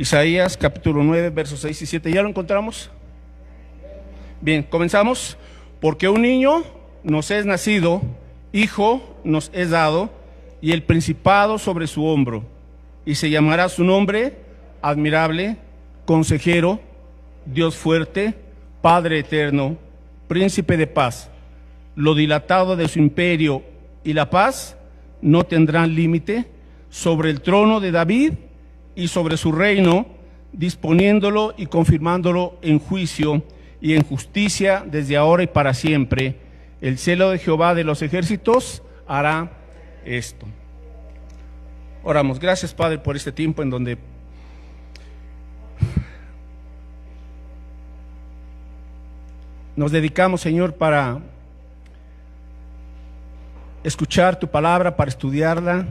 Isaías capítulo 9, versos 6 y 7. ¿Ya lo encontramos? Bien, comenzamos. Porque un niño nos es nacido, hijo nos es dado, y el principado sobre su hombro, y se llamará su nombre admirable, consejero, Dios fuerte, Padre eterno, príncipe de paz. Lo dilatado de su imperio y la paz no tendrán límite sobre el trono de David y sobre su reino, disponiéndolo y confirmándolo en juicio y en justicia desde ahora y para siempre. El celo de Jehová de los ejércitos hará esto. Oramos. Gracias, Padre, por este tiempo en donde nos dedicamos, Señor, para escuchar tu palabra, para estudiarla,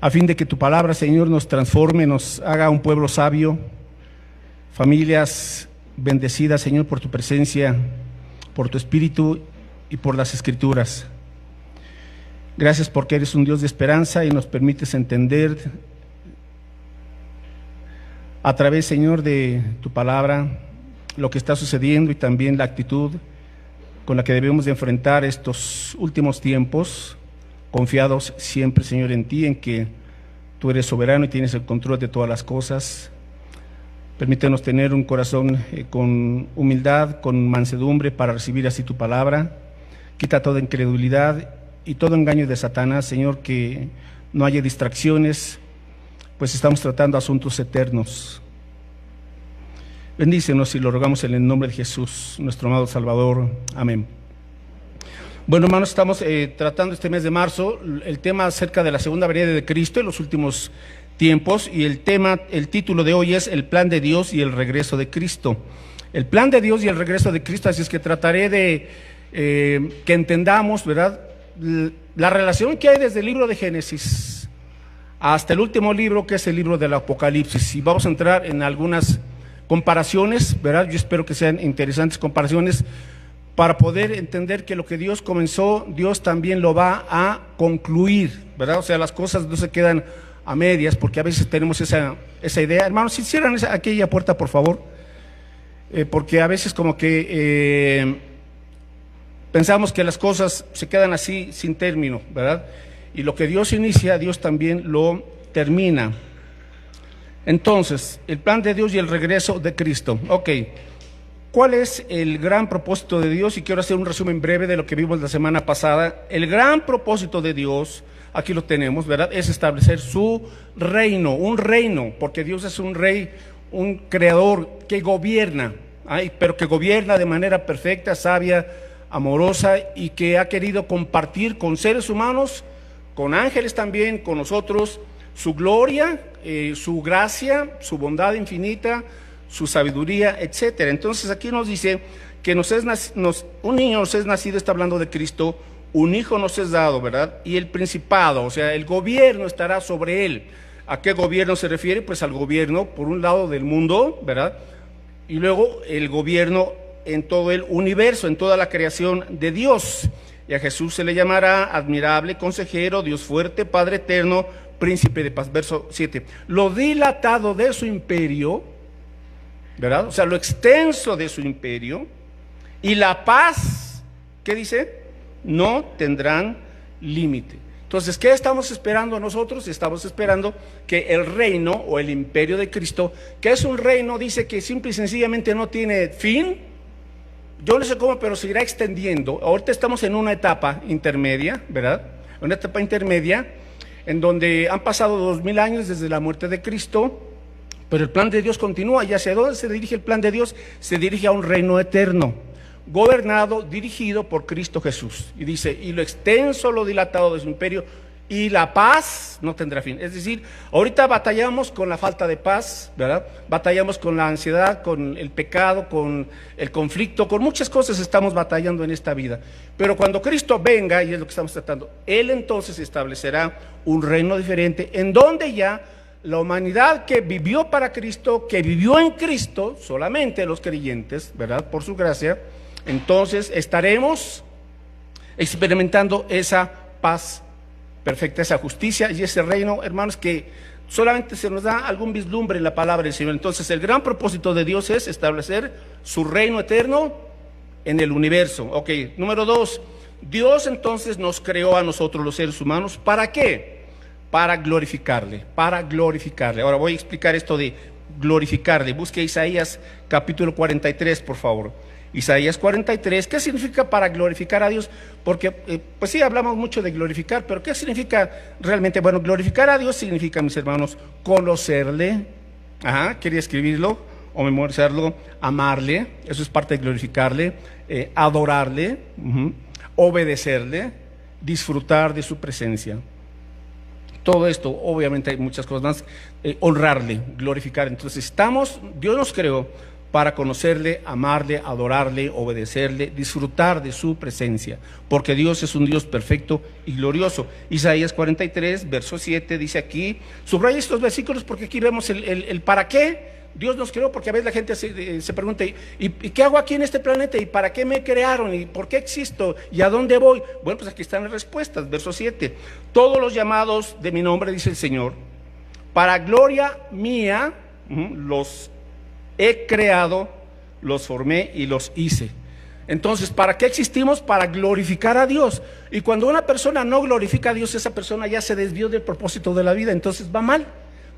a fin de que tu palabra, Señor, nos transforme, nos haga un pueblo sabio, familias bendecidas, Señor, por tu presencia, por tu Espíritu y por las Escrituras. Gracias porque eres un Dios de esperanza y nos permites entender a través, Señor, de tu palabra lo que está sucediendo y también la actitud con la que debemos de enfrentar estos últimos tiempos, confiados siempre, Señor, en ti, en que tú eres soberano y tienes el control de todas las cosas. Permítenos tener un corazón con humildad, con mansedumbre para recibir así tu palabra. Quita toda incredulidad y todo engaño de Satanás, Señor, que no haya distracciones, pues estamos tratando asuntos eternos. Bendícenos y lo rogamos en el nombre de Jesús, nuestro amado Salvador. Amén. Bueno, hermanos, estamos tratando este mes de marzo el tema acerca de la segunda venida de Cristo en los últimos tiempos, y el título de hoy es el plan de Dios y el regreso de Cristo. El plan de Dios y el regreso de Cristo, así es que trataré de que entendamos, ¿verdad?, la relación que hay desde el libro de Génesis hasta el último libro, que es el libro del Apocalipsis, y vamos a entrar en algunas comparaciones, ¿verdad? Yo espero que sean interesantes comparaciones para poder entender que lo que Dios comenzó, Dios también lo va a concluir, ¿verdad? O sea, las cosas no se quedan a medias, porque a veces tenemos esa idea. Hermanos, si cierran aquella puerta, por favor, porque a veces como que pensamos que las cosas se quedan así sin término, ¿verdad? Y lo que Dios inicia, Dios también lo termina. Entonces, el plan de Dios y el regreso de Cristo. Ok, ¿cuál es el gran propósito de Dios? Y quiero hacer un resumen breve de lo que vimos la semana pasada. El gran propósito de Dios, aquí lo tenemos, ¿verdad?, es establecer su reino, un reino, porque Dios es un rey, un creador que gobierna, pero que gobierna de manera perfecta, sabia, amorosa, y que ha querido compartir con seres humanos, con ángeles también, con nosotros, su gloria, su gracia, su bondad infinita, su sabiduría, etcétera. Entonces aquí nos dice que un niño nos es nacido, está hablando de Cristo, un hijo nos es dado, ¿verdad? Y el principado, o sea, el gobierno estará sobre él. ¿A qué gobierno se refiere? Pues al gobierno, por un lado, del mundo, ¿verdad? Y luego el gobierno en todo el universo, en toda la creación de Dios. Y a Jesús se le llamará admirable, consejero, Dios fuerte, Padre eterno, príncipe de paz. Verso 7. Lo dilatado de su imperio, ¿verdad? O sea, lo extenso de su imperio, y la paz, ¿qué dice? No tendrán límite. Entonces, ¿qué estamos esperando nosotros? Estamos esperando que el reino o el imperio de Cristo, que es un reino, dice que simple y sencillamente no tiene fin. Yo no sé cómo, pero se irá extendiendo. Ahorita estamos en una etapa intermedia, ¿verdad? Una etapa intermedia en donde han pasado 2000 años desde la muerte de Cristo, pero el plan de Dios continúa. ¿Y hacia dónde se dirige el plan de Dios? Se dirige a un reino eterno, gobernado, dirigido por Cristo Jesús. Y dice, y lo extenso, lo dilatado de su imperio, y la paz no tendrá fin. Es decir, ahorita batallamos con la falta de paz, ¿verdad? Batallamos con la ansiedad, con el pecado, con el conflicto, con muchas cosas estamos batallando en esta vida. Pero cuando Cristo venga, y es lo que estamos tratando, Él entonces establecerá un reino diferente, en donde ya la humanidad que vivió para Cristo, que vivió en Cristo, solamente los creyentes, ¿verdad?, por su gracia, entonces estaremos experimentando esa paz perfecta esa justicia y ese reino, hermanos, que solamente se nos da algún vislumbre en la palabra del Señor. Entonces, el gran propósito de Dios es establecer su reino eterno en el universo. Ok, número 2, Dios entonces nos creó a nosotros los seres humanos. ¿Para qué? Para glorificarle, para glorificarle. Ahora voy a explicar esto de glorificarle. Busque Isaías capítulo 43, por favor. Isaías 43, ¿qué significa para glorificar a Dios? Porque, pues sí, hablamos mucho de glorificar, pero ¿qué significa realmente? Bueno, glorificar a Dios significa, mis hermanos, conocerle, quería escribirlo o memorizarlo, amarle, eso es parte de glorificarle, adorarle, obedecerle, disfrutar de su presencia. Todo esto, obviamente hay muchas cosas más, honrarle, glorificar. Entonces Dios nos creó para conocerle, amarle, adorarle, obedecerle, disfrutar de su presencia, porque Dios es un Dios perfecto y glorioso. Isaías 43, verso 7, dice aquí, subraya estos versículos porque aquí vemos el para qué Dios nos creó, porque a veces la gente se pregunta, ¿y qué hago aquí en este planeta? ¿Y para qué me crearon? ¿Y por qué existo? ¿Y a dónde voy? Bueno, pues aquí están las respuestas, verso 7, todos los llamados de mi nombre, dice el Señor, para gloria mía, los he creado, los formé y los hice. Entonces, ¿para qué existimos? Para glorificar a Dios. Y cuando una persona no glorifica a Dios, esa persona ya se desvió del propósito de la vida, entonces va mal,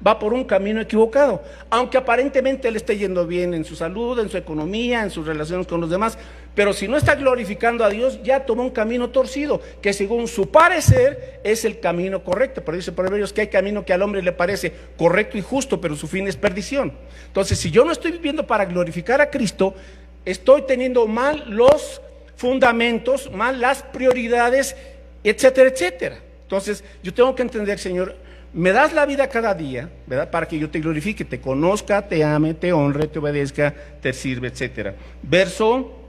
va por un camino equivocado, aunque aparentemente le esté yendo bien en su salud, en su economía, en sus relaciones con los demás, pero si no está glorificando a Dios, ya tomó un camino torcido, que según su parecer es el camino correcto. Pero dice Proverbios que hay camino que al hombre le parece correcto y justo, pero su fin es perdición. Entonces, si yo no estoy viviendo para glorificar a Cristo, estoy teniendo mal los fundamentos, mal las prioridades, etcétera, etcétera. Entonces, yo tengo que entender, Señor, me das la vida cada día, ¿verdad? Para que yo te glorifique, te conozca, te ame, te honre, te obedezca, te sirve, etcétera. Verso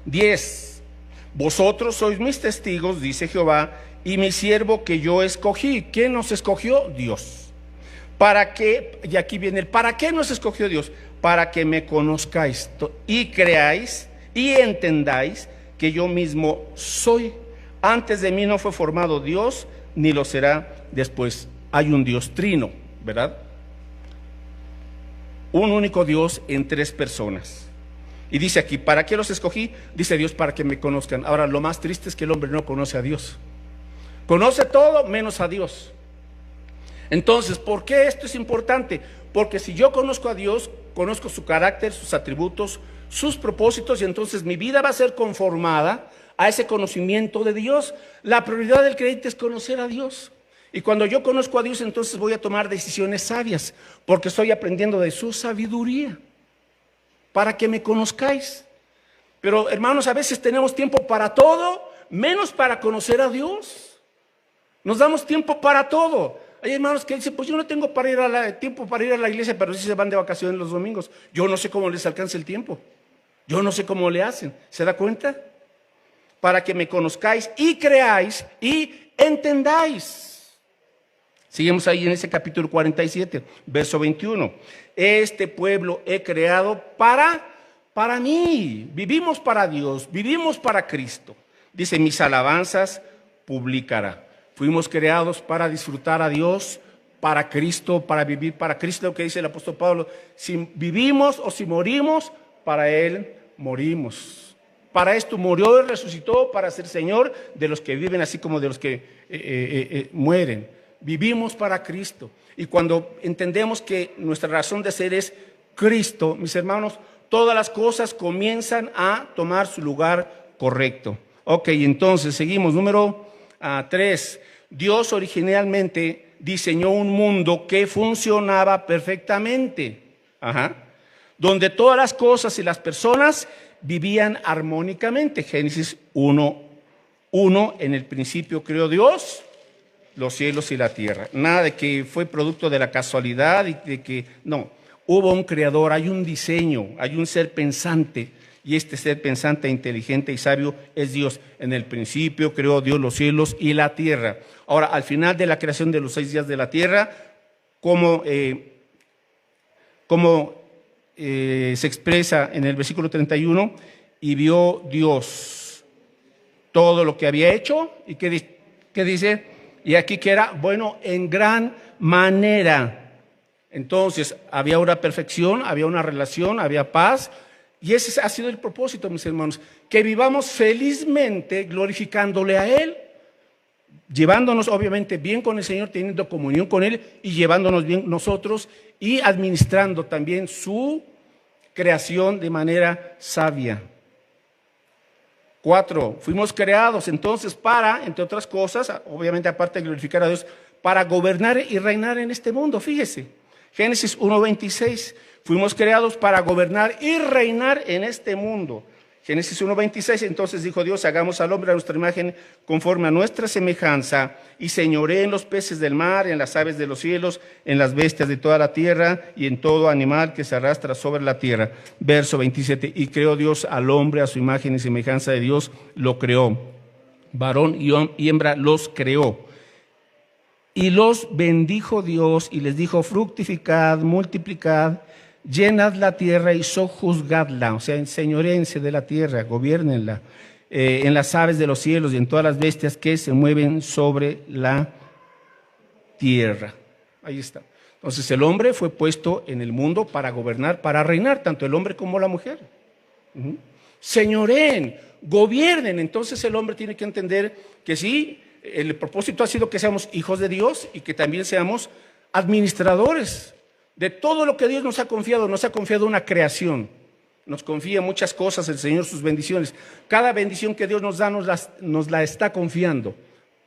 10. Vosotros sois mis testigos, dice Jehová, y mi siervo que yo escogí. ¿Quién nos escogió? Dios. ¿Para qué? Y aquí viene el ¿para qué nos escogió Dios? Para que me conozcáis y creáis y entendáis que yo mismo soy. Antes de mí no fue formado Dios, ni lo será después. Hay un Dios trino, ¿verdad? Un único Dios en tres personas. Y dice aquí, ¿para qué los escogí? Dice Dios, para que me conozcan. Ahora, lo más triste es que el hombre no conoce a Dios. Conoce todo menos a Dios. Entonces, ¿por qué esto es importante? Porque si yo conozco a Dios, conozco su carácter, sus atributos, sus propósitos, y entonces mi vida va a ser conformada a ese conocimiento de Dios. La prioridad del creyente es conocer a Dios. Y cuando yo conozco a Dios, entonces voy a tomar decisiones sabias, porque estoy aprendiendo de su sabiduría, para que me conozcáis. Pero hermanos, a veces tenemos tiempo para todo, menos para conocer a Dios. Nos damos tiempo para todo. Hay hermanos que dicen, pues yo no tengo tiempo para ir a la iglesia, pero sí se van de vacaciones los domingos. Yo no sé cómo les alcanza el tiempo. Yo no sé cómo le hacen. ¿Se da cuenta? Para que me conozcáis y creáis y entendáis. Seguimos ahí en ese capítulo 47, verso 21. Este pueblo he creado para mí. Vivimos para Dios, vivimos para Cristo. Dice, mis alabanzas publicará. Fuimos creados para disfrutar a Dios, para Cristo, para vivir para Cristo. Lo que dice el apóstol Pablo, si vivimos o si morimos, para Él morimos. Para esto murió y resucitó, para ser Señor de los que viven, así como de los que mueren. Vivimos para Cristo. Y cuando entendemos que nuestra razón de ser es Cristo, mis hermanos, todas las cosas comienzan a tomar su lugar correcto. Ok, entonces seguimos. Número 3. Dios originalmente diseñó un mundo que funcionaba perfectamente. Donde todas las cosas y las personas vivían armónicamente. Génesis 1:1, en el principio creó Dios los cielos y la tierra. Nada de que fue producto de la casualidad y de que no, hubo un creador, hay un diseño, hay un ser pensante, y este ser pensante, inteligente y sabio es Dios. En el principio creó Dios los cielos y la tierra. Ahora, al final de la creación de los 6 días de la tierra, como se expresa en el versículo 31, y vio Dios todo lo que había hecho, y ¿qué dice? Y aquí que era bueno en gran manera. Entonces, había una perfección, había una relación, había paz. Y ese ha sido el propósito, mis hermanos, que vivamos felizmente glorificándole a Él, llevándonos obviamente bien con el Señor, teniendo comunión con Él y llevándonos bien nosotros y administrando también su creación de manera sabia. 4, fuimos creados entonces para, entre otras cosas, obviamente aparte de glorificar a Dios, para gobernar y reinar en este mundo. Fíjese, Génesis 1:26, fuimos creados para gobernar y reinar en este mundo. Génesis 1:26, entonces dijo Dios, hagamos al hombre a nuestra imagen conforme a nuestra semejanza y señoree en los peces del mar, en las aves de los cielos, en las bestias de toda la tierra y en todo animal que se arrastra sobre la tierra. Verso 27, y creó Dios al hombre a su imagen y semejanza de Dios, lo creó. Varón y hembra los creó. Y los bendijo Dios y les dijo, fructificad, multiplicad, llenad la tierra y sojuzgadla, o sea, enseñoréense de la tierra, gobiernenla, en las aves de los cielos y en todas las bestias que se mueven sobre la tierra. Ahí está. Entonces el hombre fue puesto en el mundo para gobernar, para reinar, tanto el hombre como la mujer. Señoreen, gobiernen. Entonces el hombre tiene que entender que sí, el propósito ha sido que seamos hijos de Dios y que también seamos administradores de todo lo que Dios nos ha confiado una creación. Nos confía muchas cosas el Señor, sus bendiciones. Cada bendición que Dios nos da nos la está confiando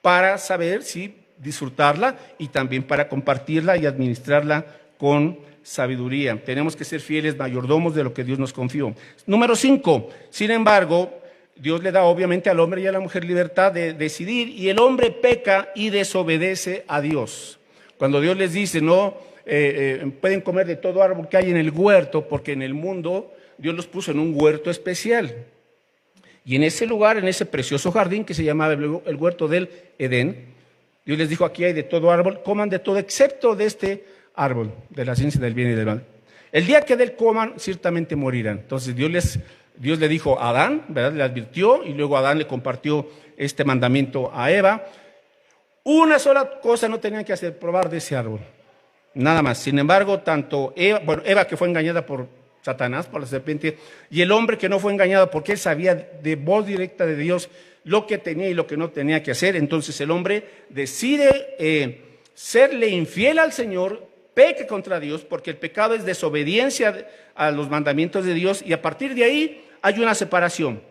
para saber si disfrutarla y también para compartirla y administrarla con sabiduría. Tenemos que ser fieles mayordomos de lo que Dios nos confió. Número 5, sin embargo, Dios le da obviamente al hombre y a la mujer libertad de decidir y el hombre peca y desobedece a Dios. Cuando Dios les dice, no, pueden comer de todo árbol que hay en el huerto, porque en el mundo Dios los puso en un huerto especial. Y en ese lugar, en ese precioso jardín que se llamaba el huerto del Edén, Dios les dijo, aquí hay de todo árbol, coman de todo excepto de este árbol, de la ciencia del bien y del mal. El día que de él coman, ciertamente morirán. Entonces Dios le dijo a Adán, ¿verdad? Le advirtió y luego Adán le compartió este mandamiento a Eva. Una sola cosa no tenían que hacer, probar de ese árbol. Nada más. Sin embargo, tanto Eva que fue engañada por Satanás, por la serpiente, y el hombre que no fue engañado porque él sabía de voz directa de Dios lo que tenía y lo que no tenía que hacer. Entonces el hombre decide serle infiel al Señor, peca contra Dios, porque el pecado es desobediencia a los mandamientos de Dios, y a partir de ahí hay una separación.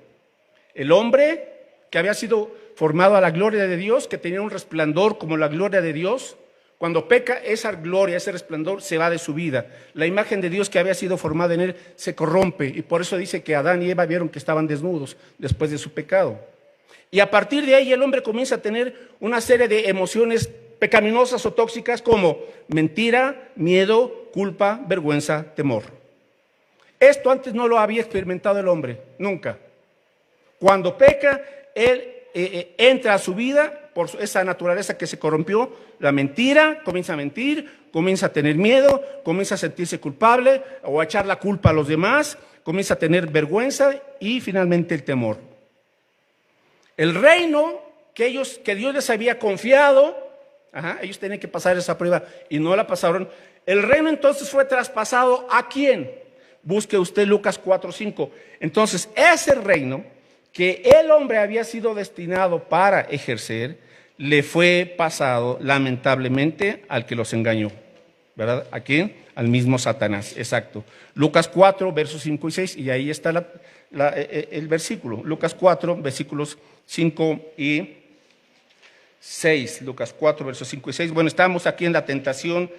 El hombre que había sido formado a la gloria de Dios, que tenía un resplandor como la gloria de Dios, cuando peca, esa gloria, ese resplandor se va de su vida. La imagen de Dios que había sido formada en él se corrompe, y por eso dice que Adán y Eva vieron que estaban desnudos después de su pecado. Y a partir de ahí el hombre comienza a tener una serie de emociones pecaminosas o tóxicas como mentira, miedo, culpa, vergüenza, temor. Esto antes no lo había experimentado el hombre, nunca. Cuando peca, él entra a su vida por esa naturaleza que se corrompió, la mentira, comienza a mentir, comienza a tener miedo, comienza a sentirse culpable o a echar la culpa a los demás, comienza a tener vergüenza y finalmente el temor. El reino que Dios les había confiado, ellos tenían que pasar esa prueba y no la pasaron. El reino entonces fue traspasado ¿a quién? Busque usted Lucas 4:5. Entonces ese reino que el hombre había sido destinado para ejercer, le fue pasado lamentablemente al que los engañó, ¿verdad? ¿A quién? Al mismo Satanás, exacto. Lucas 4, versos 5 y 6, y ahí está el versículo. Lucas 4, versículos 5 y 6. Lucas 4, versos 5 y 6. Bueno, estamos aquí en la tentación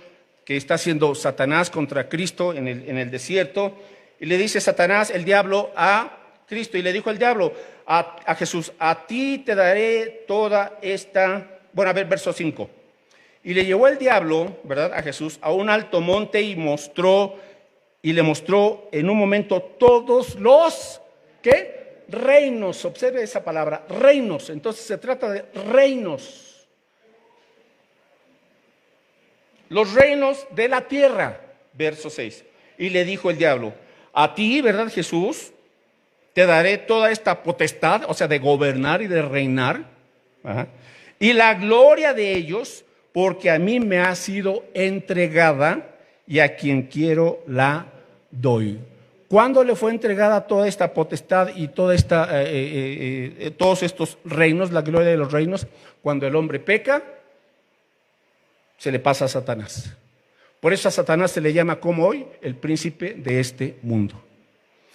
que está haciendo Satanás contra Cristo en el desierto, y le dice Satanás, el diablo, a Cristo, y le dijo el diablo a Jesús, a ti te daré toda esta, bueno, a ver, verso 5. Y le llevó el diablo, ¿verdad?, a Jesús a un alto monte y le mostró en un momento todos los, ¿qué? Reinos. Observe esa palabra, reinos. Entonces se trata de reinos. Los reinos de la tierra, verso 6. Y le dijo el diablo, a ti, ¿verdad, Jesús? Te daré toda esta potestad, o sea, de gobernar y de reinar, y la gloria de ellos, porque a mí me ha sido entregada y a quien quiero la doy. ¿Cuándo le fue entregada toda esta potestad y todos estos reinos, la gloria de los reinos? Cuando el hombre peca, se le pasa a Satanás. Por eso a Satanás se le llama como hoy el príncipe de este mundo.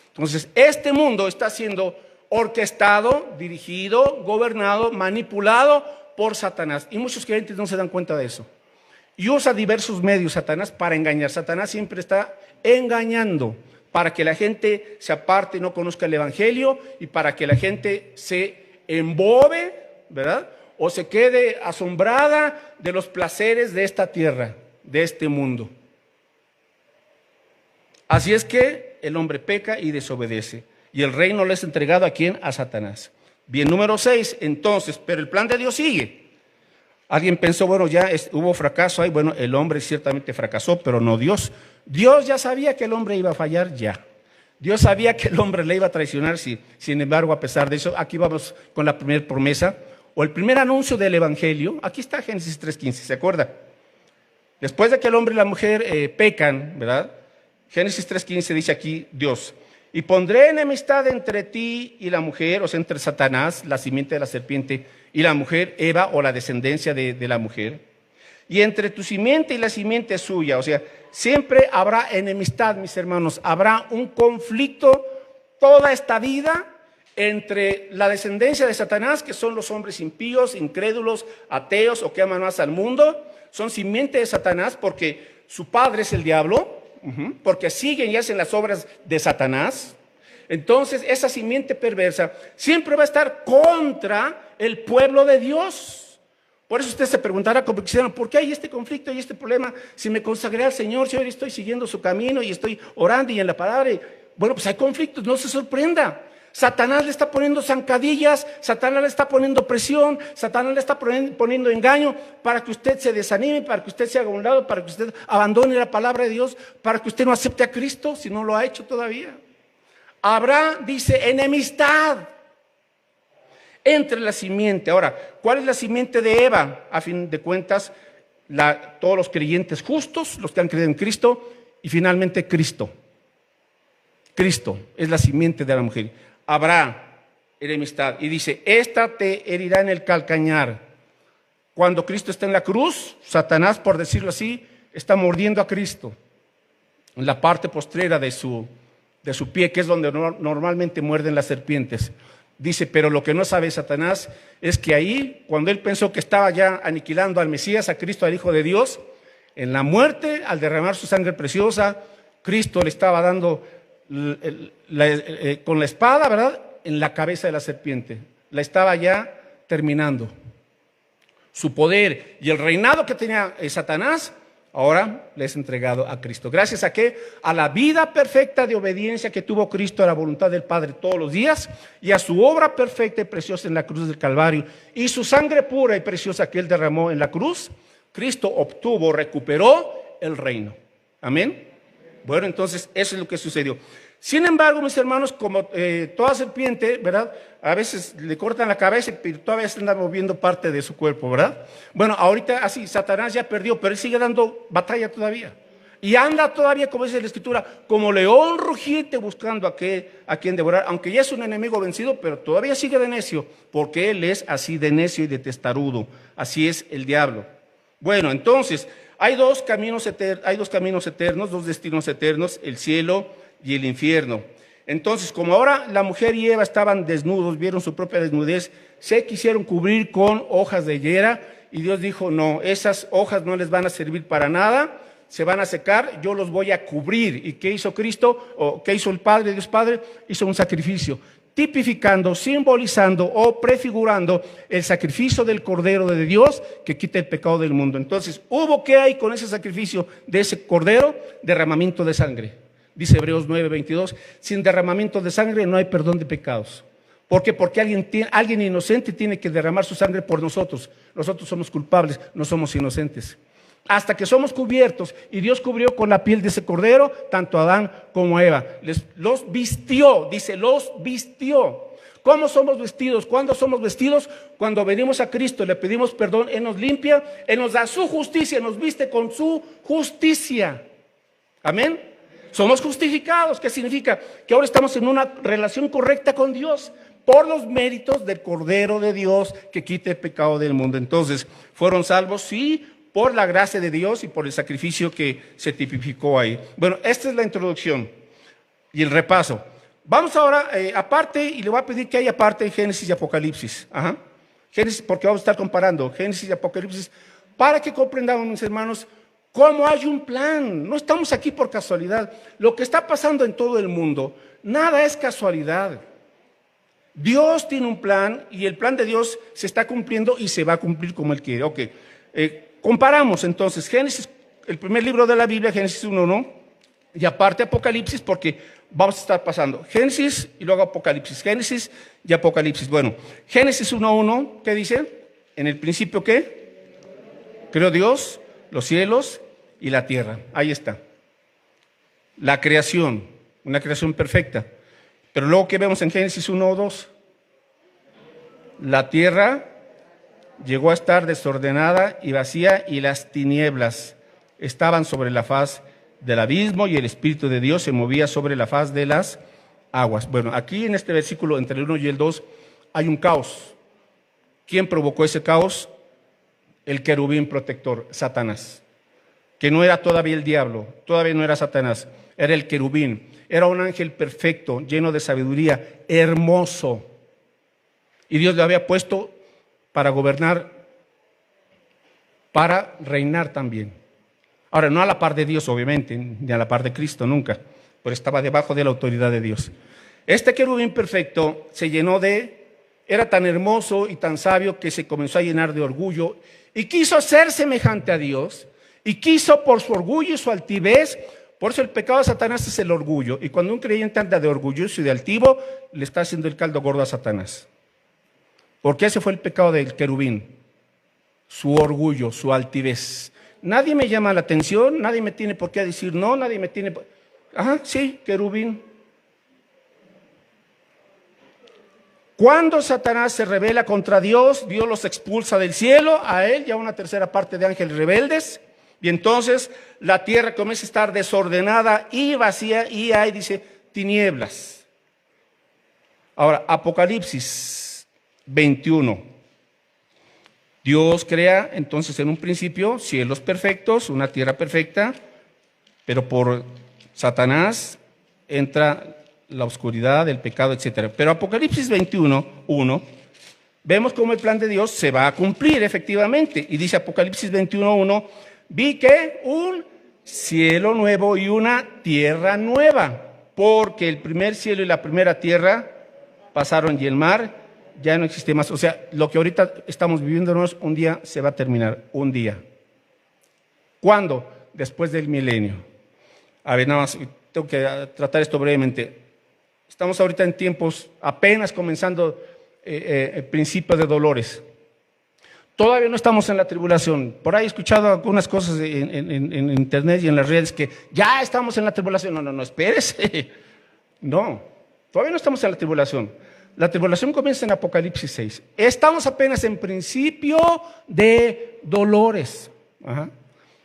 Entonces, este mundo está siendo orquestado, dirigido, gobernado, manipulado por Satanás. Y muchos creyentes no se dan cuenta de eso. Y usa diversos medios Satanás para engañar. Satanás siempre está engañando para que la gente se aparte y no conozca el evangelio, y para que la gente se embobe, ¿verdad? O se quede asombrada de los placeres de esta tierra, de este mundo. Así es que el hombre peca y desobedece, y el reino le es entregado ¿a quién? A Satanás. Bien, número 6, entonces, pero el plan de Dios sigue. Alguien pensó, bueno, ya hubo fracaso ahí. Bueno, el hombre ciertamente fracasó, pero no Dios. Dios ya sabía que el hombre iba a fallar, ya. Dios sabía que el hombre le iba a traicionar, sí. Sin embargo, a pesar de eso, aquí vamos con la primera promesa, o el primer anuncio del evangelio. Aquí está Génesis 3:15, ¿se acuerda? Después de que el hombre y la mujer pecan, ¿verdad? Génesis 3:15 dice aquí Dios: y pondré enemistad entre ti y la mujer, o sea, entre Satanás, la simiente de la serpiente, y la mujer, Eva, o la descendencia de la mujer. Y entre tu simiente y la simiente suya, o sea, siempre habrá enemistad, mis hermanos. Habrá un conflicto toda esta vida entre la descendencia de Satanás, que son los hombres impíos, incrédulos, ateos, o que aman más al mundo. Son simiente de Satanás porque su padre es el diablo, porque siguen y hacen las obras de Satanás. Entonces esa simiente perversa siempre va a estar contra el pueblo de Dios. Por eso usted se preguntará como cristiano, ¿por qué hay este conflicto y este problema? Si me consagré al Señor, si hoy estoy siguiendo su camino y estoy orando y en la palabra. Bueno, pues hay conflictos, no se sorprenda. Satanás le está poniendo zancadillas, Satanás le está poniendo presión, Satanás le está poniendo engaño para que usted se desanime, para que usted se haga a un lado, para que usted abandone la palabra de Dios, para que usted no acepte a Cristo si no lo ha hecho todavía. Habrá, dice, enemistad entre la simiente. Ahora, ¿cuál es la simiente de Eva? A fin de cuentas, todos los creyentes justos, los que han creído en Cristo, y finalmente Cristo. Cristo es la simiente de la mujer. Habrá enemistad. Y dice, esta te herirá en el calcañar. Cuando Cristo está en la cruz, Satanás, por decirlo así, está mordiendo a Cristo en la parte postrera de su pie, que es donde normalmente muerden las serpientes. Dice, pero lo que no sabe Satanás es que ahí, cuando él pensó que estaba ya aniquilando al Mesías, a Cristo, al Hijo de Dios, en la muerte, al derramar su sangre preciosa, Cristo le estaba dando con la espada, ¿verdad?, en la cabeza de la serpiente. La estaba ya terminando. Su poder y el reinado que tenía Satanás, ahora le es entregado a Cristo. ¿Gracias a qué? A la vida perfecta de obediencia que tuvo Cristo a la voluntad del Padre todos los días, y a su obra perfecta y preciosa en la cruz del Calvario, y su sangre pura y preciosa que él derramó en la cruz. Cristo recuperó el reino. Amén. Bueno, entonces eso es lo que sucedió. Sin embargo, mis hermanos, como toda serpiente, ¿verdad?, a veces le cortan la cabeza, pero todavía se anda moviendo parte de su cuerpo, ¿verdad? Bueno, ahorita así, Satanás ya perdió, pero él sigue dando batalla todavía. Y anda todavía, como dice la Escritura, como león rugiente buscando a quien devorar, aunque ya es un enemigo vencido, pero todavía sigue de necio, porque él es así de necio y de testarudo. Así es el diablo. Bueno, entonces, hay dos caminos eternos, dos destinos eternos, el cielo y el infierno. Entonces, como ahora la mujer y Eva estaban desnudos, vieron su propia desnudez, se quisieron cubrir con hojas de higuera, y Dios dijo, no, esas hojas no les van a servir para nada, se van a secar, yo los voy a cubrir. ¿Y qué hizo Cristo? ¿O qué hizo el Padre, Dios Padre? Hizo un sacrificio, tipificando, simbolizando o prefigurando el sacrificio del Cordero de Dios que quita el pecado del mundo. Entonces, ¿qué hay con ese sacrificio de ese Cordero? Derramamiento de sangre. Dice Hebreos 9:22, sin derramamiento de sangre no hay perdón de pecados. ¿Por qué? Porque alguien inocente tiene que derramar su sangre por nosotros. Nosotros somos culpables, no somos inocentes. Hasta que somos cubiertos, y Dios cubrió con la piel de ese cordero tanto a Adán como a Eva. Los vistió, dice, los vistió. ¿Cómo somos vestidos? ¿Cuándo somos vestidos? Cuando venimos a Cristo, le pedimos perdón, Él nos limpia, Él nos da su justicia, nos viste con su justicia. Amén. Somos justificados. ¿Qué significa? Que ahora estamos en una relación correcta con Dios por los méritos del Cordero de Dios que quita el pecado del mundo. Entonces, ¿fueron salvos? Sí, por la gracia de Dios y por el sacrificio que se tipificó ahí. Bueno, esta es la introducción y el repaso. Vamos ahora aparte, y le voy a pedir que haya aparte en Génesis y Apocalipsis. Génesis, porque vamos a estar comparando Génesis y Apocalipsis para que comprendamos, mis hermanos, cómo hay un plan. No estamos aquí por casualidad. Lo que está pasando en todo el mundo, nada es casualidad. Dios tiene un plan y el plan de Dios se está cumpliendo y se va a cumplir como Él quiere. Ok, comparamos entonces Génesis, el primer libro de la Biblia, Génesis 1:1, y aparte Apocalipsis, porque vamos a estar pasando Génesis y luego Apocalipsis, Génesis y Apocalipsis. Bueno, Génesis 1:1, ¿qué dice? En el principio, ¿qué? Creó Dios los cielos y la tierra. Ahí está. La creación, una creación perfecta. Pero luego, ¿qué vemos en Génesis 1:2? La tierra llegó a estar desordenada y vacía, y las tinieblas estaban sobre la faz del abismo, y el Espíritu de Dios se movía sobre la faz de las aguas. Bueno, aquí en este versículo, entre el 1 y el 2, hay un caos. ¿Quién provocó ese caos? El querubín protector, Satanás, que no era todavía el diablo, todavía no era Satanás, era el querubín. Era un ángel perfecto, lleno de sabiduría, hermoso. Y Dios lo había puesto para gobernar, para reinar también. Ahora, no a la par de Dios, obviamente, ni a la par de Cristo, nunca, pero estaba debajo de la autoridad de Dios. Este querubín perfecto se llenó era tan hermoso y tan sabio que se comenzó a llenar de orgullo y quiso ser semejante a Dios, y quiso por su orgullo y su altivez. Por eso el pecado de Satanás es el orgullo, y cuando un creyente anda de orgulloso y de altivo, le está haciendo el caldo gordo a Satanás. Porque ese fue el pecado del querubín, su orgullo, su altivez. Nadie me llama la atención, nadie me tiene por qué decir no, nadie me tiene por... sí, querubín. Cuando Satanás se rebela contra Dios, Dios los expulsa del cielo, a él y a una tercera parte de ángeles rebeldes. Y entonces la tierra comienza a estar desordenada y vacía, y ahí dice tinieblas. Ahora, Apocalipsis 21. Dios crea entonces en un principio cielos perfectos, una tierra perfecta, pero por Satanás entra la oscuridad, el pecado, etc. Pero Apocalipsis 21:1, vemos cómo el plan de Dios se va a cumplir efectivamente. Y dice Apocalipsis 21:1, vi que un cielo nuevo y una tierra nueva, porque el primer cielo y la primera tierra pasaron y el mar ya no existe más. O sea, lo que ahorita estamos viviendo un día se va a terminar, un día. ¿Cuándo? Después del milenio. A ver, nada más, tengo que tratar esto brevemente. Estamos ahorita en tiempos apenas comenzando principios de dolores. Todavía no estamos en la tribulación. Por ahí he escuchado algunas cosas en internet y en las redes que ya estamos en la tribulación. No, espérese. No, todavía no estamos en la tribulación. La tribulación comienza en Apocalipsis 6. Estamos apenas en principio de dolores.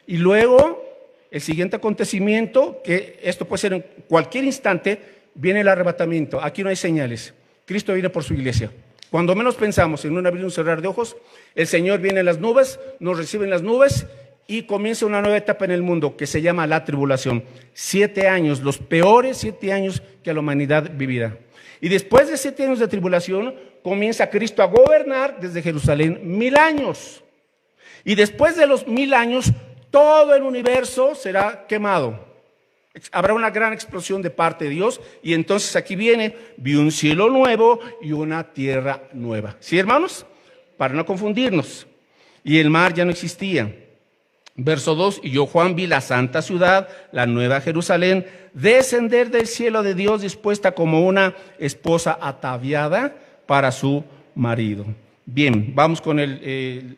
Y luego, el siguiente acontecimiento, que esto puede ser en cualquier instante, viene el arrebatamiento. Aquí no hay señales. Cristo viene por su iglesia. Cuando menos pensamos, en un abrir y un cerrar de ojos, el Señor viene en las nubes, nos recibe en las nubes y comienza una nueva etapa en el mundo que se llama la tribulación. 7 años, los peores 7 años que la humanidad vivirá. Y después de 7 años de tribulación, comienza Cristo a gobernar desde Jerusalén 1000 años. Y después de los 1000 años, todo el universo será quemado. Habrá una gran explosión de parte de Dios, y entonces aquí vi un cielo nuevo y una tierra nueva. ¿Sí, hermanos? Para no confundirnos. Y el mar ya no existía. Verso 2, y yo, Juan, vi la santa ciudad, la nueva Jerusalén, descender del cielo de Dios, dispuesta como una esposa ataviada para su marido. Bien, vamos con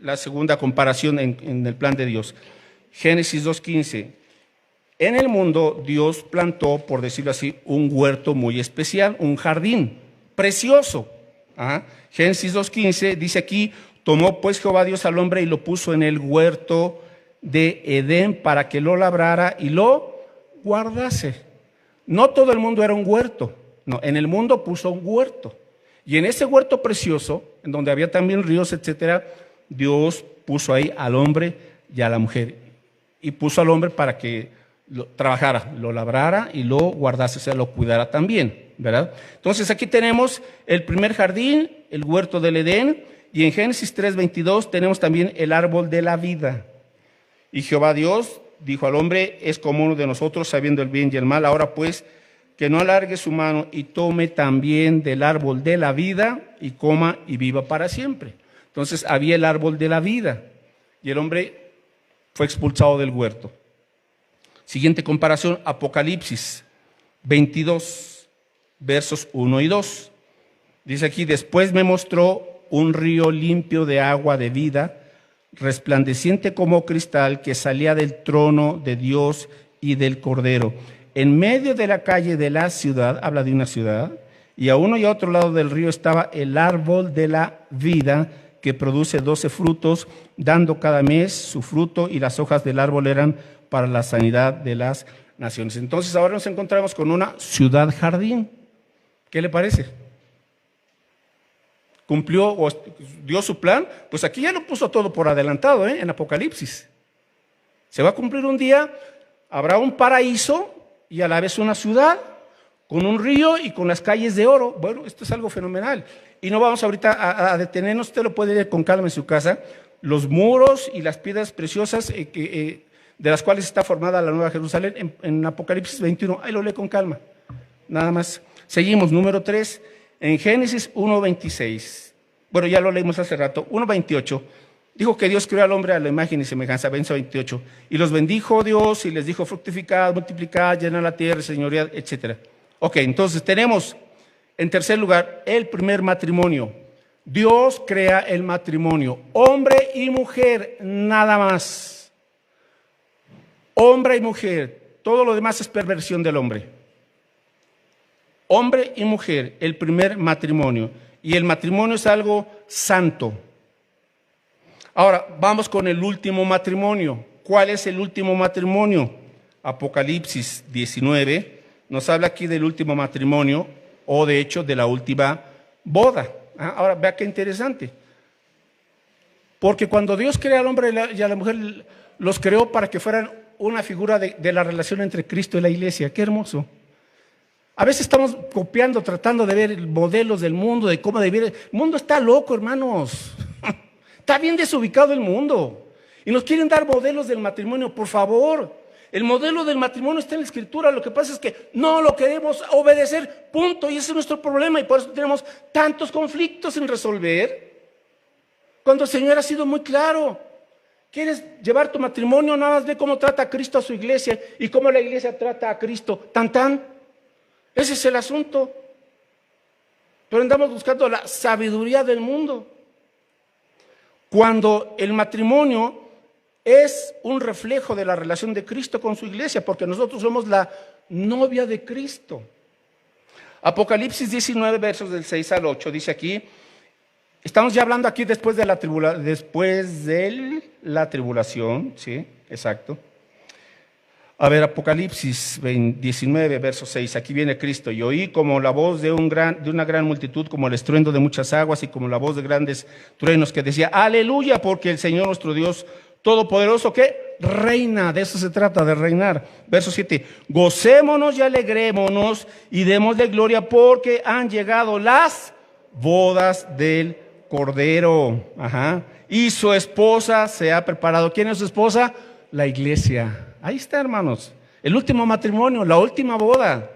la segunda comparación en el plan de Dios. Génesis 2:15. En el mundo Dios plantó, por decirlo así, un huerto muy especial, un jardín precioso. Ajá. Génesis 2:15 dice aquí: tomó pues Jehová Dios al hombre y lo puso en el huerto de Edén para que lo labrara y lo guardase. No todo el mundo era un huerto, no, en el mundo puso un huerto. Y en ese huerto precioso, en donde había también ríos, etcétera, Dios puso ahí al hombre y a la mujer. Y puso al hombre para que trabajara, lo labrara y lo guardase, o sea, lo cuidara también, ¿verdad? Entonces aquí tenemos el primer jardín, el huerto del Edén, y en Génesis 3:22 tenemos también el árbol de la vida. Y Jehová Dios dijo al hombre: es como uno de nosotros, sabiendo el bien y el mal. Ahora pues, que no alargue su mano y tome también del árbol de la vida y coma y viva para siempre. Entonces había el árbol de la vida y el hombre fue expulsado del huerto. Siguiente comparación, Apocalipsis 22, versos 1 y 2. Dice aquí: después me mostró un río limpio de agua de vida, resplandeciente como cristal, que salía del trono de Dios y del Cordero. En medio de la calle de la ciudad, habla de una ciudad, y a uno y a otro lado del río estaba el árbol de la vida, que produce 12 frutos, dando cada mes su fruto, y las hojas del árbol eran para la sanidad de las naciones. Entonces ahora nos encontramos con una ciudad jardín. ¿Qué le parece? ¿Cumplió o dio su plan? Pues aquí ya lo puso todo por adelantado, en Apocalipsis. Se va a cumplir un día, habrá un paraíso y a la vez una ciudad con un río y con las calles de oro. Bueno, esto es algo fenomenal. Y no vamos ahorita a detenernos, usted lo puede leer con calma en su casa. Los muros y las piedras preciosas de las cuales está formada la Nueva Jerusalén en Apocalipsis 21. Ahí lo lee con calma. Nada más. Seguimos, número 3, en Génesis 1:26. Bueno, ya lo leímos hace rato. 1:28. Dijo que Dios creó al hombre a la imagen y semejanza. 28. Y los bendijo Dios y les dijo: fructificad, multiplicad, llenad la tierra, señoread, etc. Ok, entonces tenemos en tercer lugar el primer matrimonio. Dios crea el matrimonio, hombre y mujer, nada más. Hombre y mujer, todo lo demás es perversión del hombre. Hombre y mujer, el primer matrimonio. Y el matrimonio es algo santo. Ahora, vamos con el último matrimonio. ¿Cuál es el último matrimonio? Apocalipsis 19 nos habla aquí del último matrimonio, o de hecho de la última boda. Ahora, vea qué interesante. Porque cuando Dios crea al hombre y a la mujer, los creó para que fueran una figura de la relación entre Cristo y la iglesia. Qué hermoso. A veces estamos copiando, tratando de ver modelos del mundo, de cómo debiera. El mundo está loco, hermanos. Está bien desubicado el mundo. Y nos quieren dar modelos del matrimonio, por favor. El modelo del matrimonio está en la Escritura. Lo que pasa es que no lo queremos obedecer, punto. Y ese es nuestro problema. Y por eso tenemos tantos conflictos en resolver. Cuando el Señor ha sido muy claro. ¿Quieres llevar tu matrimonio? Nada más ve cómo trata a Cristo a su iglesia y cómo la iglesia trata a Cristo. Tan tan. Ese es el asunto. Pero andamos buscando la sabiduría del mundo. Cuando el matrimonio es un reflejo de la relación de Cristo con su iglesia, porque nosotros somos la novia de Cristo. Apocalipsis 19, versos del 6 al 8, dice aquí, estamos ya hablando aquí después de la tribulación, ¿sí? Exacto. A ver, Apocalipsis 19, verso 6, aquí viene Cristo. Y oí como la voz de una gran multitud, como el estruendo de muchas aguas y como la voz de grandes truenos que decía: aleluya, porque el Señor nuestro Dios Todopoderoso, ¿qué? Reina, de eso se trata, de reinar. Verso 7, gocémonos y alegrémonos y démosle gloria, porque han llegado las bodas del Cordero. Ajá. Y su esposa se ha preparado. ¿Quién es su esposa? La iglesia. Ahí está, hermanos. El último matrimonio, la última boda.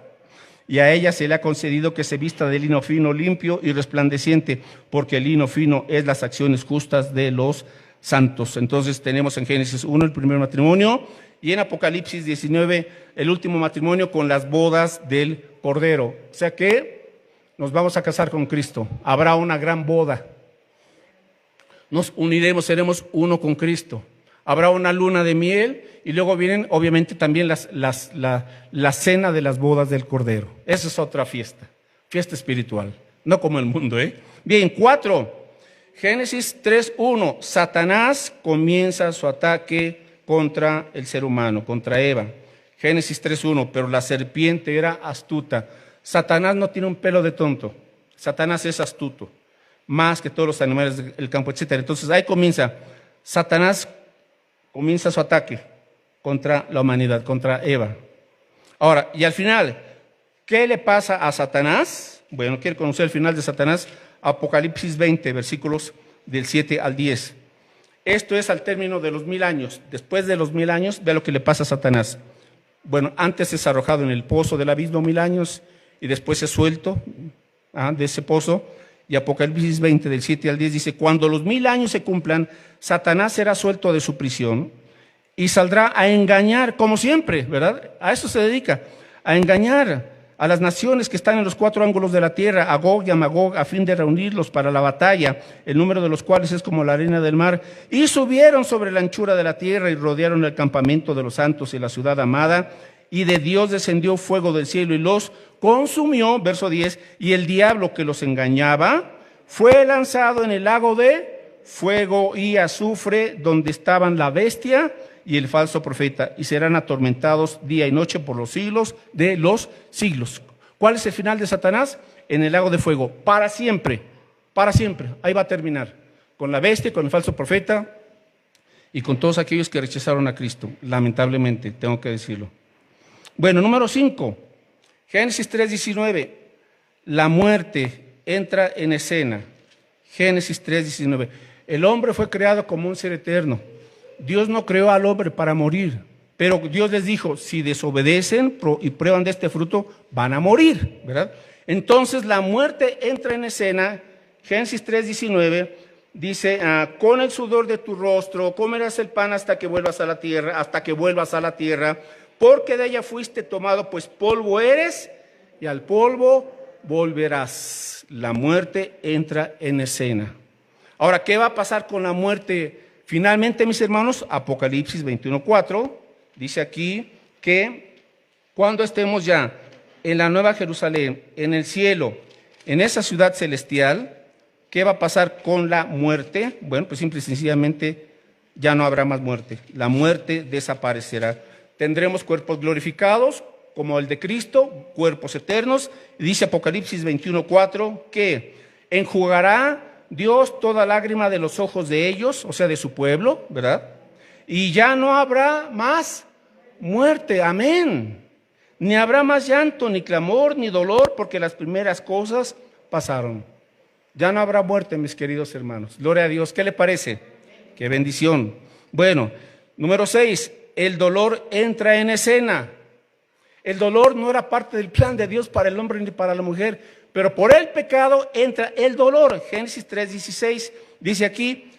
Y a ella se le ha concedido que se vista de lino fino, limpio y resplandeciente, porque el lino fino es las acciones justas de los santos. Entonces tenemos en Génesis 1 el primer matrimonio y en Apocalipsis 19 el último matrimonio con las bodas del Cordero. O sea que nos vamos a casar con Cristo. Habrá una gran boda. Nos uniremos, seremos uno con Cristo. Habrá una luna de miel y luego vienen obviamente también la cena de las bodas del Cordero. Esa es otra fiesta espiritual. no como el mundo, ¿eh? Bien, 4. Génesis 3:1. Satanás comienza su ataque contra el ser humano, contra Eva. Génesis 3:1. Pero la serpiente era astuta. Satanás no tiene un pelo de tonto. Satanás es astuto, más que todos los animales del campo, etc. Entonces ahí comienza. Satanás comienza su ataque contra la humanidad, contra Eva. Ahora, y al final, ¿qué le pasa a Satanás? Bueno, ¿quiere conocer el final de Satanás? Apocalipsis 20, versículos del 7 al 10. Esto es al término de los 1000 años. Después de los 1000 años, ve lo que le pasa a Satanás. Bueno, antes es arrojado en el pozo del abismo 1000 años y después es suelto de ese pozo. Y Apocalipsis 20, del 7 al 10 dice, cuando los 1000 años se cumplan, Satanás será suelto de su prisión y saldrá a engañar, como siempre, ¿verdad? A eso se dedica, a engañar a las naciones que están en los 4 ángulos de la tierra, a Gog y a Magog, a fin de reunirlos para la batalla, el número de los cuales es como la arena del mar. Y subieron sobre la anchura de la tierra y rodearon el campamento de los santos y la ciudad amada, y de Dios descendió fuego del cielo y los consumió, verso 10, y el diablo que los engañaba fue lanzado en el lago de fuego y azufre, donde estaban la bestia y el falso profeta, y serán atormentados día y noche por los siglos de los siglos. ¿Cuál es el final de Satanás? En el lago de fuego, para siempre, ahí va a terminar, con la bestia, con el falso profeta y con todos aquellos que rechazaron a Cristo, lamentablemente, tengo que decirlo. Bueno, número 5, Génesis 3:19, la muerte entra en escena. Génesis 3:19, el hombre fue creado como un ser eterno. Dios no creó al hombre para morir, pero Dios les dijo, si desobedecen y prueban de este fruto, van a morir, ¿verdad? Entonces la muerte entra en escena. Génesis 3:19 dice, con el sudor de tu rostro comerás el pan hasta que vuelvas a la tierra, porque de ella fuiste tomado, pues polvo eres y al polvo volverás. La muerte entra en escena. Ahora, ¿qué va a pasar con la muerte? Finalmente, mis hermanos, Apocalipsis 21:4 dice aquí que cuando estemos ya en la Nueva Jerusalén, en el cielo, en esa ciudad celestial, ¿qué va a pasar con la muerte? Bueno, pues simple y sencillamente ya no habrá más muerte. La muerte desaparecerá. Tendremos cuerpos glorificados como el de Cristo, cuerpos eternos. Y dice Apocalipsis 21:4 que enjugará Dios toda lágrima de los ojos de ellos, o sea, de su pueblo, ¿verdad? Y ya no habrá más muerte, amén. Ni habrá más llanto, ni clamor, ni dolor, porque las primeras cosas pasaron. Ya no habrá muerte, mis queridos hermanos. Gloria a Dios. ¿Qué le parece? Qué bendición. Bueno, número 6, el dolor entra en escena. El dolor no era parte del plan de Dios para el hombre ni para la mujer, pero por el pecado entra el dolor. Génesis 3:16 dice aquí,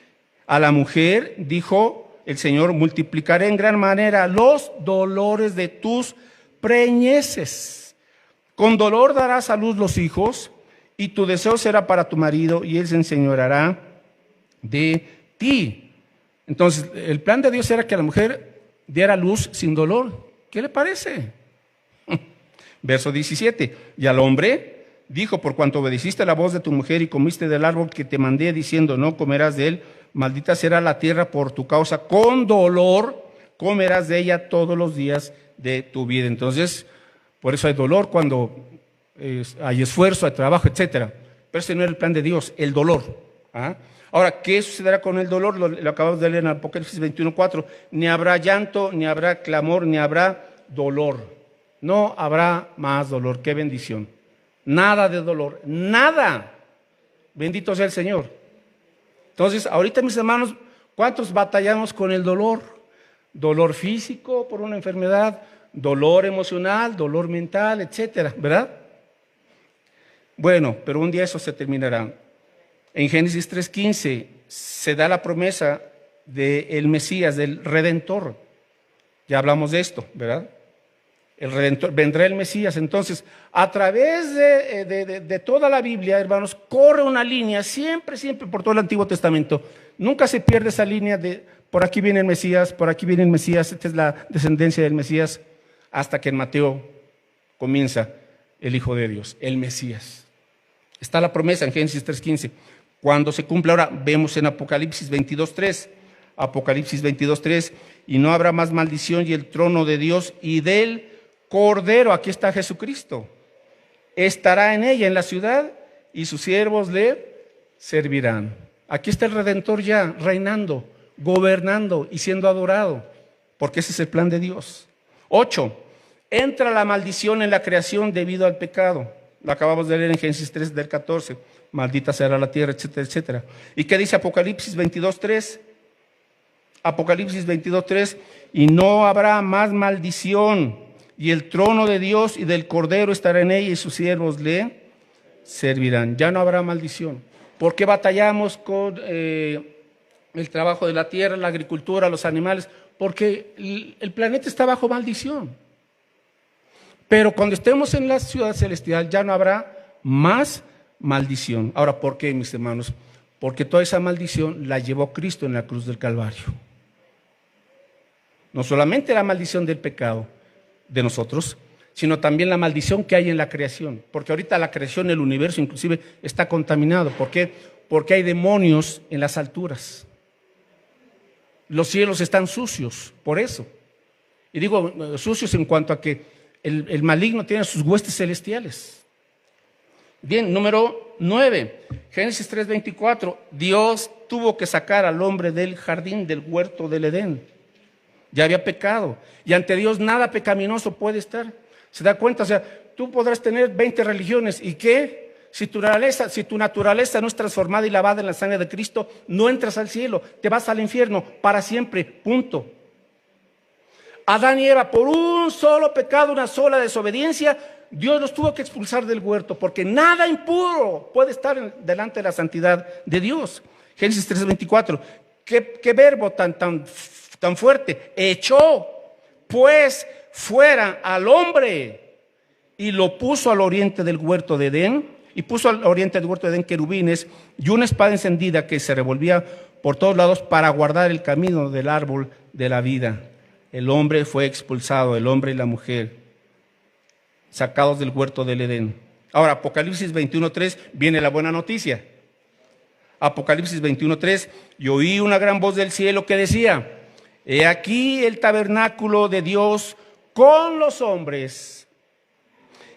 a la mujer dijo el Señor, multiplicaré en gran manera los dolores de tus preñeces. Con dolor darás a luz los hijos, y tu deseo será para tu marido, y él se enseñoreará de ti. Entonces, el plan de Dios era que la mujer diera luz sin dolor. ¿Qué le parece? Verso 17, y al hombre dijo, por cuanto obedeciste la voz de tu mujer y comiste del árbol que te mandé diciendo, no comerás de él, maldita será la tierra por tu causa, con dolor comerás de ella todos los días de tu vida. Entonces, por eso hay dolor cuando hay esfuerzo, hay trabajo, etcétera. Pero ese no era el plan de Dios, el dolor. Ahora, ¿qué sucederá con el dolor? Lo acabamos de leer en Apocalipsis 21:4. Ni habrá llanto, ni habrá clamor, ni habrá dolor. No habrá más dolor. ¡Qué bendición! Nada de dolor, nada. Bendito sea el Señor. Entonces, ahorita, mis hermanos, ¿cuántos batallamos con el dolor? Dolor físico por una enfermedad, dolor emocional, dolor mental, etcétera, ¿verdad? Bueno, pero un día eso se terminará. En Génesis 3:15 se da la promesa del Mesías, del Redentor. Ya hablamos de esto, ¿verdad? El Redentor, vendrá el Mesías. Entonces, a través de toda la Biblia, hermanos, corre una línea, siempre por todo el Antiguo Testamento. Nunca se pierde esa línea de por aquí viene el Mesías, por aquí viene el Mesías, esta es la descendencia del Mesías, hasta que en Mateo comienza el Hijo de Dios, el Mesías. Está la promesa en Génesis 3:15. Cuando se cumple ahora, vemos en Apocalipsis 22:3. Apocalipsis 22:3. Y no habrá más maldición, y el trono de Dios y del Cordero, aquí está Jesucristo, estará en ella, en la ciudad, y sus siervos le servirán. Aquí está el Redentor ya reinando, gobernando y siendo adorado, porque ese es el plan de Dios. 8. Entra la maldición en la creación debido al pecado. Lo acabamos de leer en Génesis 3 del 14. Maldita será la tierra, etcétera, etcétera. ¿Y qué dice Apocalipsis 22:3? Apocalipsis 22:3. Y no habrá más maldición, y el trono de Dios y del Cordero estará en ella, y sus siervos le servirán. Ya no habrá maldición. ¿Por qué batallamos con el trabajo de la tierra, la agricultura, los animales? Porque el planeta está bajo maldición. Pero cuando estemos en la ciudad celestial ya no habrá más maldición. Ahora, ¿por qué, mis hermanos? Porque toda esa maldición la llevó Cristo en la cruz del Calvario. No solamente la maldición del pecado de nosotros, sino también la maldición que hay en la creación. Porque ahorita la creación, el universo inclusive, está contaminado. ¿Por qué? Porque hay demonios en las alturas. Los cielos están sucios, por eso. Y digo sucios en cuanto a que el maligno tiene sus huestes celestiales. Bien, número 9, Génesis 3:24. Dios tuvo que sacar al hombre del jardín, del huerto del Edén. Ya había pecado. Y ante Dios nada pecaminoso puede estar. ¿Se da cuenta? O sea, tú podrás tener 20 religiones. ¿Y qué? Si tu naturaleza no es transformada y lavada en la sangre de Cristo, no entras al cielo. Te vas al infierno para siempre. Punto. Adán y Eva, por un solo pecado, una sola desobediencia, Dios los tuvo que expulsar del huerto, porque nada impuro puede estar delante de la santidad de Dios. Génesis 3:24. ¿Qué verbo tan fuerte? Echó pues fuera al hombre y lo puso al oriente del huerto de Edén, y puso al oriente del huerto de Edén querubines y una espada encendida que se revolvía por todos lados para guardar el camino del árbol de la vida. El hombre fue expulsado, el hombre y la mujer, sacados del huerto del Edén. Ahora, Apocalipsis 21:3, viene la buena noticia. Apocalipsis 21:3, y oí una gran voz del cielo que decía: he aquí el tabernáculo de Dios con los hombres,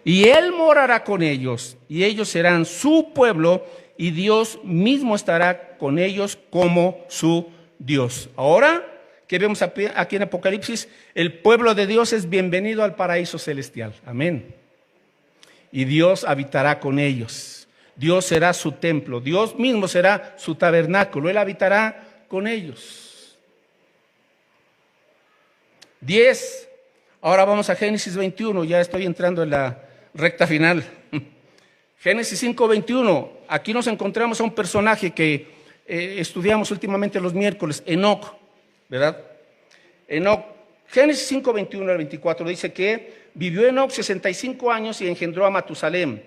y Él morará con ellos, y ellos serán su pueblo, y Dios mismo estará con ellos como su Dios. Ahora, que vemos aquí en Apocalipsis, el pueblo de Dios es bienvenido al paraíso celestial. Amén. Y Dios habitará con ellos. Dios será su templo. Dios mismo será su tabernáculo. Él habitará con ellos. 10. Ahora vamos a Génesis 21. Ya estoy entrando en la recta final. Génesis 5:21. Aquí nos encontramos a un personaje que estudiamos últimamente los miércoles, Enoc. ¿Verdad? Enoc, Génesis 5:21 al 24 dice que vivió Enoc 65 años y engendró a Matusalén.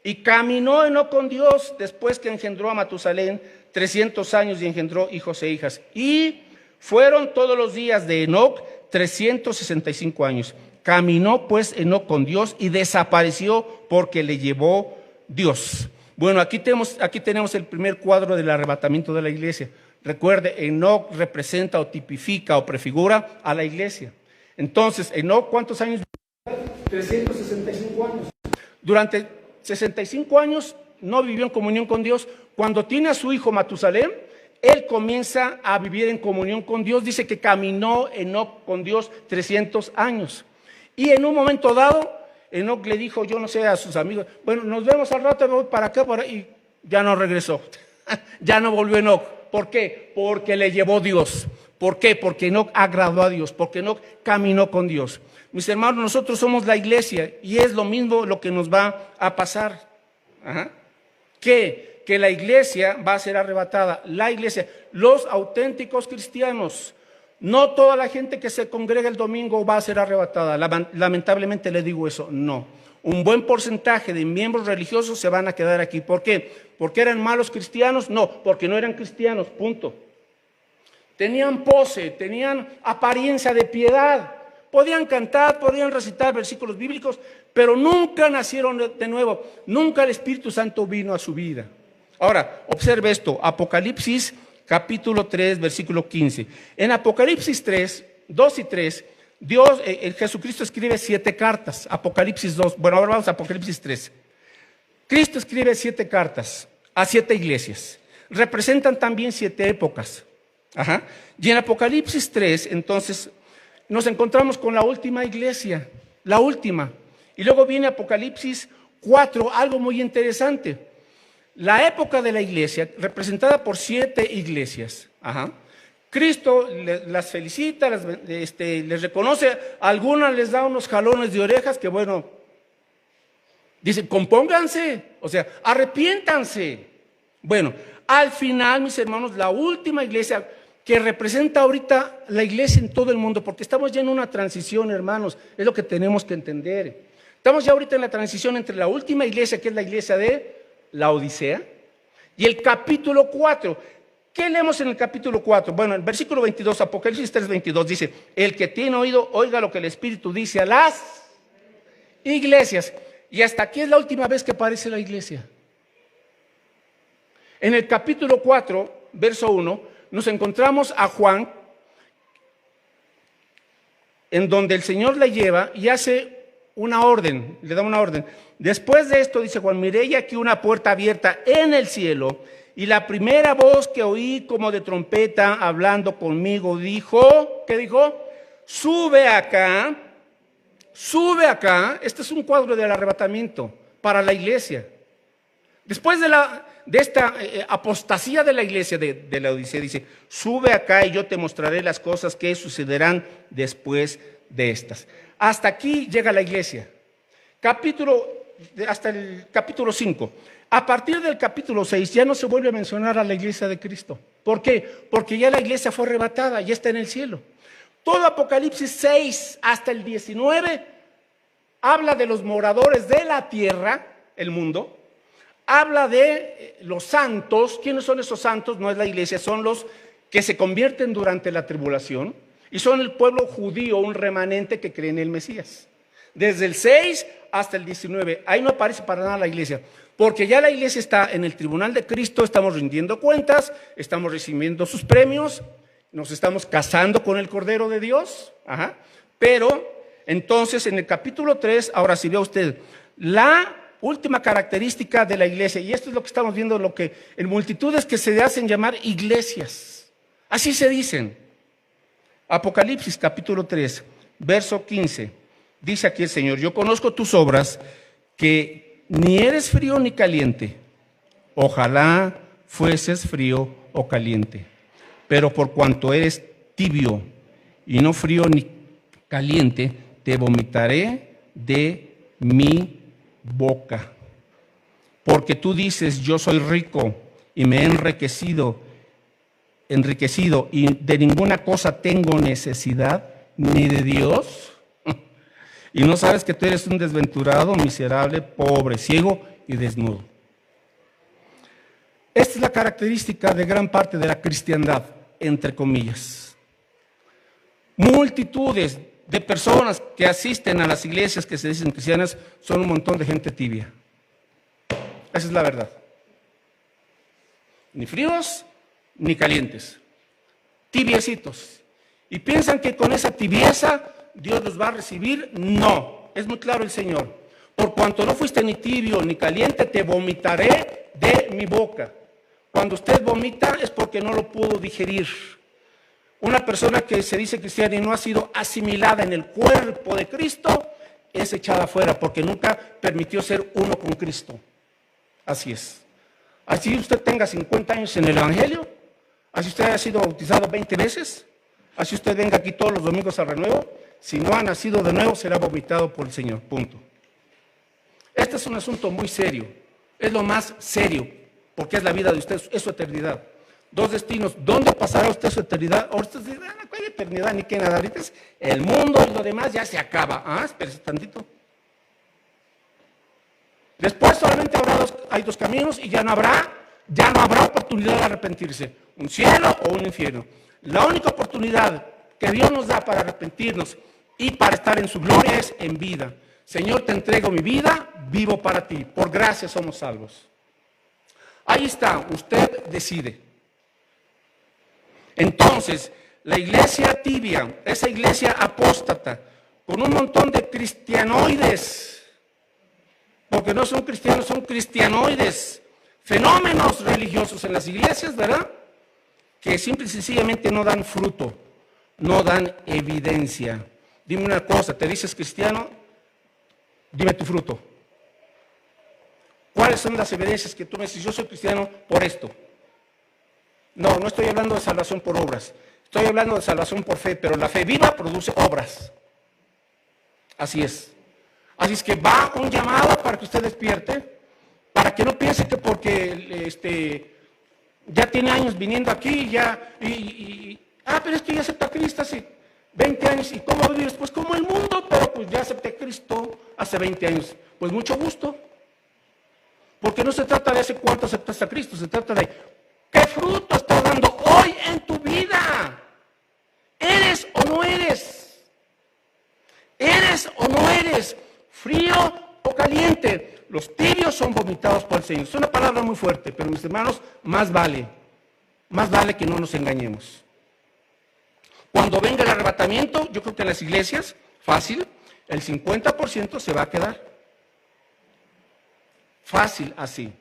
Y caminó Enoc con Dios después que engendró a Matusalén 300 años y engendró hijos e hijas. Y fueron todos los días de Enoc 365 años. Caminó pues Enoc con Dios y desapareció porque le llevó Dios. Bueno, aquí tenemos el primer cuadro del arrebatamiento de la iglesia. Recuerde, Enoc representa o tipifica o prefigura a la iglesia. Entonces, Enoc, ¿cuántos años vivió? 365 años. Durante 65 años no vivió en comunión con Dios. Cuando tiene a su hijo Matusalén, él comienza a vivir en comunión con Dios. Dice que caminó Enoc con Dios 300 años. Y en un momento dado, Enoc le dijo, yo no sé, a sus amigos, bueno, nos vemos al rato, voy para acá, por ahí. Y ya no regresó. Ya no volvió Enoc. ¿Por qué? Porque le llevó Dios. ¿Por qué? Porque Enoc agradó a Dios, porque Enoc caminó con Dios. Mis hermanos, nosotros somos la iglesia y es lo mismo lo que nos va a pasar. Que la iglesia va a ser arrebatada. La iglesia, los auténticos cristianos, no toda la gente que se congrega el domingo va a ser arrebatada. Lamentablemente le digo eso, no. Un buen porcentaje de miembros religiosos se van a quedar aquí. ¿Por qué? ¿Porque eran malos cristianos? No, porque no eran cristianos, punto. Tenían pose, tenían apariencia de piedad. Podían cantar, podían recitar versículos bíblicos, pero nunca nacieron de nuevo, nunca el Espíritu Santo vino a su vida. Ahora, observe esto, Apocalipsis capítulo 3, versículo 15. En Apocalipsis 3, 2 y 3, Jesucristo escribe 7 cartas. Apocalipsis 2, bueno, ahora vamos a Apocalipsis 3. Cristo escribe 7 cartas a 7 iglesias. Representan también 7 épocas. Ajá. Y en Apocalipsis 3, entonces, nos encontramos con la última iglesia, la última. Y luego viene Apocalipsis 4, algo muy interesante. La época de la iglesia, representada por 7 iglesias. Ajá. Cristo las felicita, les reconoce, a algunas les da unos jalones de orejas que bueno, dice, compónganse, o sea, arrepiéntanse. Bueno, al final, mis hermanos, la última iglesia que representa ahorita la iglesia en todo el mundo, porque estamos ya en una transición, hermanos, es lo que tenemos que entender. Estamos ya ahorita en la transición entre la última iglesia, que es la iglesia de la Odisea, y el capítulo 4. ¿Qué leemos en el capítulo 4? Bueno, el versículo 22, Apocalipsis 3, 22 dice, el que tiene oído, oiga lo que el Espíritu dice a las iglesias. Y hasta aquí es la última vez que aparece la iglesia. En el capítulo 4, verso 1, nos encontramos a Juan, en donde el Señor le lleva y hace una orden, le da una orden. Después de esto, dice Juan, miré aquí una puerta abierta en el cielo, y la primera voz que oí como de trompeta hablando conmigo dijo, ¿qué dijo? Sube acá. Este es un cuadro del arrebatamiento para la iglesia. Después de esta apostasía de la iglesia de la Odisea, dice, sube acá y yo te mostraré las cosas que sucederán después de estas. Hasta aquí llega la iglesia. Hasta el capítulo 5. A partir del capítulo 6 ya no se vuelve a mencionar a la iglesia de Cristo. ¿Por qué? Porque ya la iglesia fue arrebatada, ya está en el cielo. Todo Apocalipsis 6 hasta el 19 habla de los moradores de la tierra, el mundo. Habla de los santos. ¿Quiénes son esos santos? No es la iglesia, son los que se convierten durante la tribulación y son el pueblo judío, un remanente que cree en el Mesías. Desde el 6 hasta el 19, ahí no aparece para nada la iglesia, porque ya la iglesia está en el tribunal de Cristo, estamos rindiendo cuentas, estamos recibiendo sus premios, nos estamos casando con el Cordero de Dios. Ajá. Pero entonces en el capítulo 3, ahora sí vea usted, la última característica de la iglesia, y esto es lo que estamos viendo, lo que en multitudes que se hacen llamar iglesias, así se dicen. Apocalipsis capítulo 3, verso 15, dice aquí el Señor, yo conozco tus obras, que ni eres frío ni caliente, ojalá fueses frío o caliente, pero por cuanto eres tibio y no frío ni caliente, te vomitaré de mi boca. Porque tú dices, yo soy rico y me he enriquecido y de ninguna cosa tengo necesidad, ni de Dios. Y no sabes que tú eres un desventurado, miserable, pobre, ciego y desnudo. Esta es la característica de gran parte de la cristiandad, entre comillas. Multitudes de personas que asisten a las iglesias que se dicen cristianas son un montón de gente tibia. Esa es la verdad. Ni fríos ni calientes, tibiecitos. Y piensan que con esa tibieza Dios los va a recibir. No, es muy claro el Señor. Por cuanto no fuiste ni tibio ni caliente, te vomitaré de mi boca. Cuando usted vomita es porque no lo pudo digerir. Una persona que se dice cristiana y no ha sido asimilada en el cuerpo de Cristo es echada afuera porque nunca permitió ser uno con Cristo. Así es. Así usted tenga 50 años en el Evangelio, así usted haya sido bautizado 20 veces, así usted venga aquí todos los domingos al renuevo, si no ha nacido de nuevo será vomitado por el Señor, punto. Este es un asunto muy serio, es lo más serio, porque es la vida de usted, es su eternidad. Dos destinos, ¿dónde pasará usted su eternidad? Ahora usted dice, no hay eternidad ni que nada, ahorita es el mundo y lo demás ya se acaba. Espérese tantito. Después solamente hay dos caminos y ya no habrá oportunidad de arrepentirse, un cielo o un infierno. La única oportunidad que Dios nos da para arrepentirnos y para estar en su gloria es en vida. Señor, te entrego mi vida, vivo para ti. Por gracia somos salvos. Ahí está, usted decide. Entonces, la iglesia tibia, esa iglesia apóstata, con un montón de cristianoides, porque no son cristianos, son cristianoides, fenómenos religiosos en las iglesias, ¿verdad? Que simple y sencillamente no dan fruto, no dan evidencia. Dime una cosa, ¿te dices cristiano? Dime tu fruto. ¿Cuáles son las evidencias que tú me dices? Yo soy cristiano por esto. No estoy hablando de salvación por obras. Estoy hablando de salvación por fe, pero la fe viva produce obras. Así es. Así es que va un llamado para que usted despierte, para que no piense que porque ya tiene años viniendo aquí, pero es que ya acepta a Cristo hace 20 años. ¿Y cómo vives? Pues como el mundo, pero pues ya acepté a Cristo hace 20 años. Pues mucho gusto. Porque no se trata de hace cuánto aceptaste a Cristo, se trata de qué fruto estás dando hoy en tu vida. ¿Eres o no eres? ¿Eres o no eres? ¿Frío o caliente? Los tibios son vomitados por el Señor. Es una palabra muy fuerte, pero mis hermanos, más vale que no nos engañemos. Cuando venga el arrebatamiento, yo creo que en las iglesias, fácil, el 50% se va a quedar. Fácil así.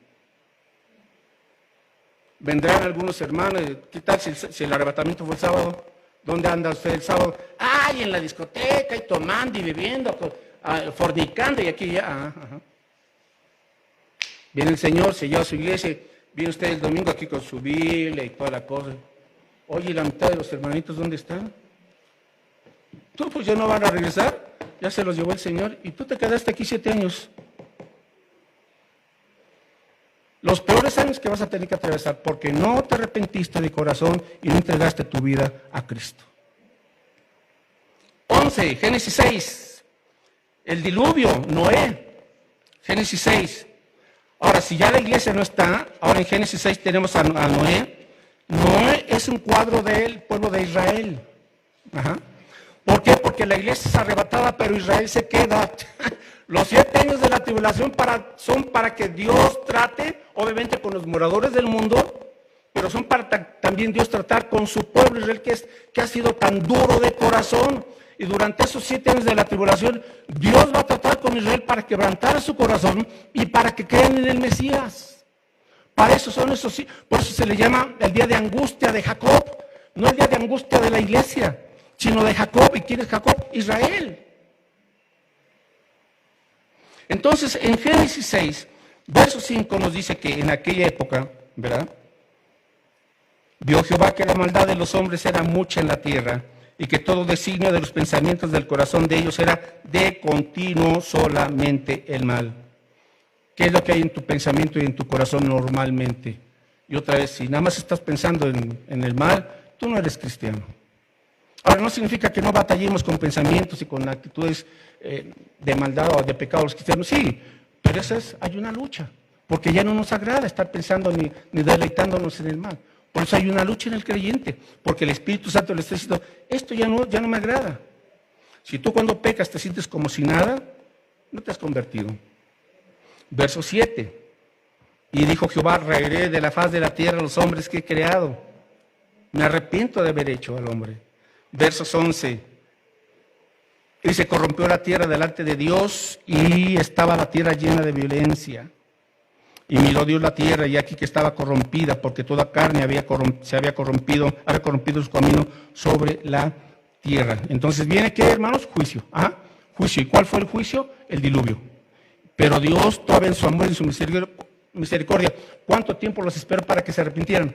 Vendrán algunos hermanos, ¿qué tal si el arrebatamiento fue el sábado? ¿Dónde anda usted el sábado? ¡Ay, en la discoteca y tomando y bebiendo, fornicando y aquí ya! Ajá. Viene el Señor, se lleva a su iglesia, viene usted el domingo aquí con su Biblia y toda la cosa. Oye, la mitad de los hermanitos, ¿dónde están? Tú pues ya no van a regresar, ya se los llevó el Señor y tú te quedaste aquí 7 años. Los peores años que vas a tener que atravesar porque no te arrepentiste de corazón y no entregaste tu vida a Cristo. 11, Génesis 6, el diluvio, Noé, Génesis 6. Ahora, si ya la iglesia no está, ahora en Génesis 6 tenemos a Noé. Noé es un cuadro del pueblo de Israel. Ajá. ¿Por qué? Porque la iglesia es arrebatada, pero Israel se queda. Los 7 años de la tribulación son para que Dios trate, obviamente, con los moradores del mundo, pero son para también Dios tratar con su pueblo Israel, que ha sido tan duro de corazón. Y durante esos 7 años de la tribulación, Dios va a tratar con Israel para quebrantar su corazón y para que crean en el Mesías. Para eso son esos, por eso se le llama el día de angustia de Jacob, no el día de angustia de la iglesia, sino de Jacob. ¿Y quién es Jacob? Israel. Entonces, en Génesis 6, verso 5 nos dice que en aquella época, ¿verdad? Vio Jehová que la maldad de los hombres era mucha en la tierra y que todo designio de los pensamientos del corazón de ellos era de continuo solamente el mal. ¿Qué es lo que hay en tu pensamiento y en tu corazón normalmente? Y otra vez, si nada más estás pensando en el mal, tú no eres cristiano. Ahora, no significa que no batallemos con pensamientos y con actitudes de maldad o de pecado los cristianos. Sí, pero hay una lucha, porque ya no nos agrada estar pensando ni deleitándonos en el mal. Por eso hay una lucha en el creyente, porque el Espíritu Santo le está diciendo, esto ya no me agrada. Si tú cuando pecas te sientes como si nada, no te has convertido. Verso 7. Y dijo Jehová, raeré de la faz de la tierra a los hombres que he creado. Me arrepiento de haber hecho al hombre. Versos 11. Y se corrompió la tierra delante de Dios y estaba la tierra llena de violencia. Y miró Dios la tierra y aquí que estaba corrompida, porque toda carne había corrompido su camino sobre la tierra. Entonces viene, ¿qué, hermanos? Juicio. Juicio. ¿Y cuál fue el juicio? El diluvio. Pero Dios, todavía en su amor y en su misericordia, ¿cuánto tiempo los esperó para que se arrepintieran?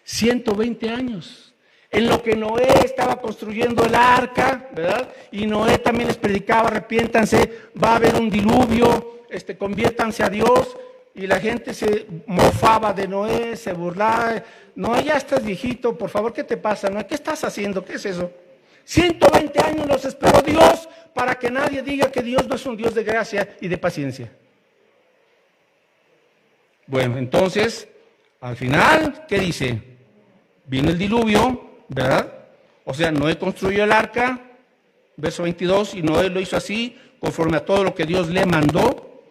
120 años. En lo que Noé estaba construyendo el arca, ¿verdad? Y Noé también les predicaba, arrepiéntanse, va a haber un diluvio, conviértanse a Dios. Y la gente se mofaba de Noé, se burlaba. Noé, ya estás viejito, por favor, ¿qué te pasa, Noé? ¿Qué estás haciendo? ¿Qué es eso? 120 años los esperó Dios para que nadie diga que Dios no es un Dios de gracia y de paciencia. Bueno, entonces, al final, ¿qué dice? Vino el diluvio, ¿verdad? O sea, Noé construyó el arca, verso 22, y Noé lo hizo así, conforme a todo lo que Dios le mandó,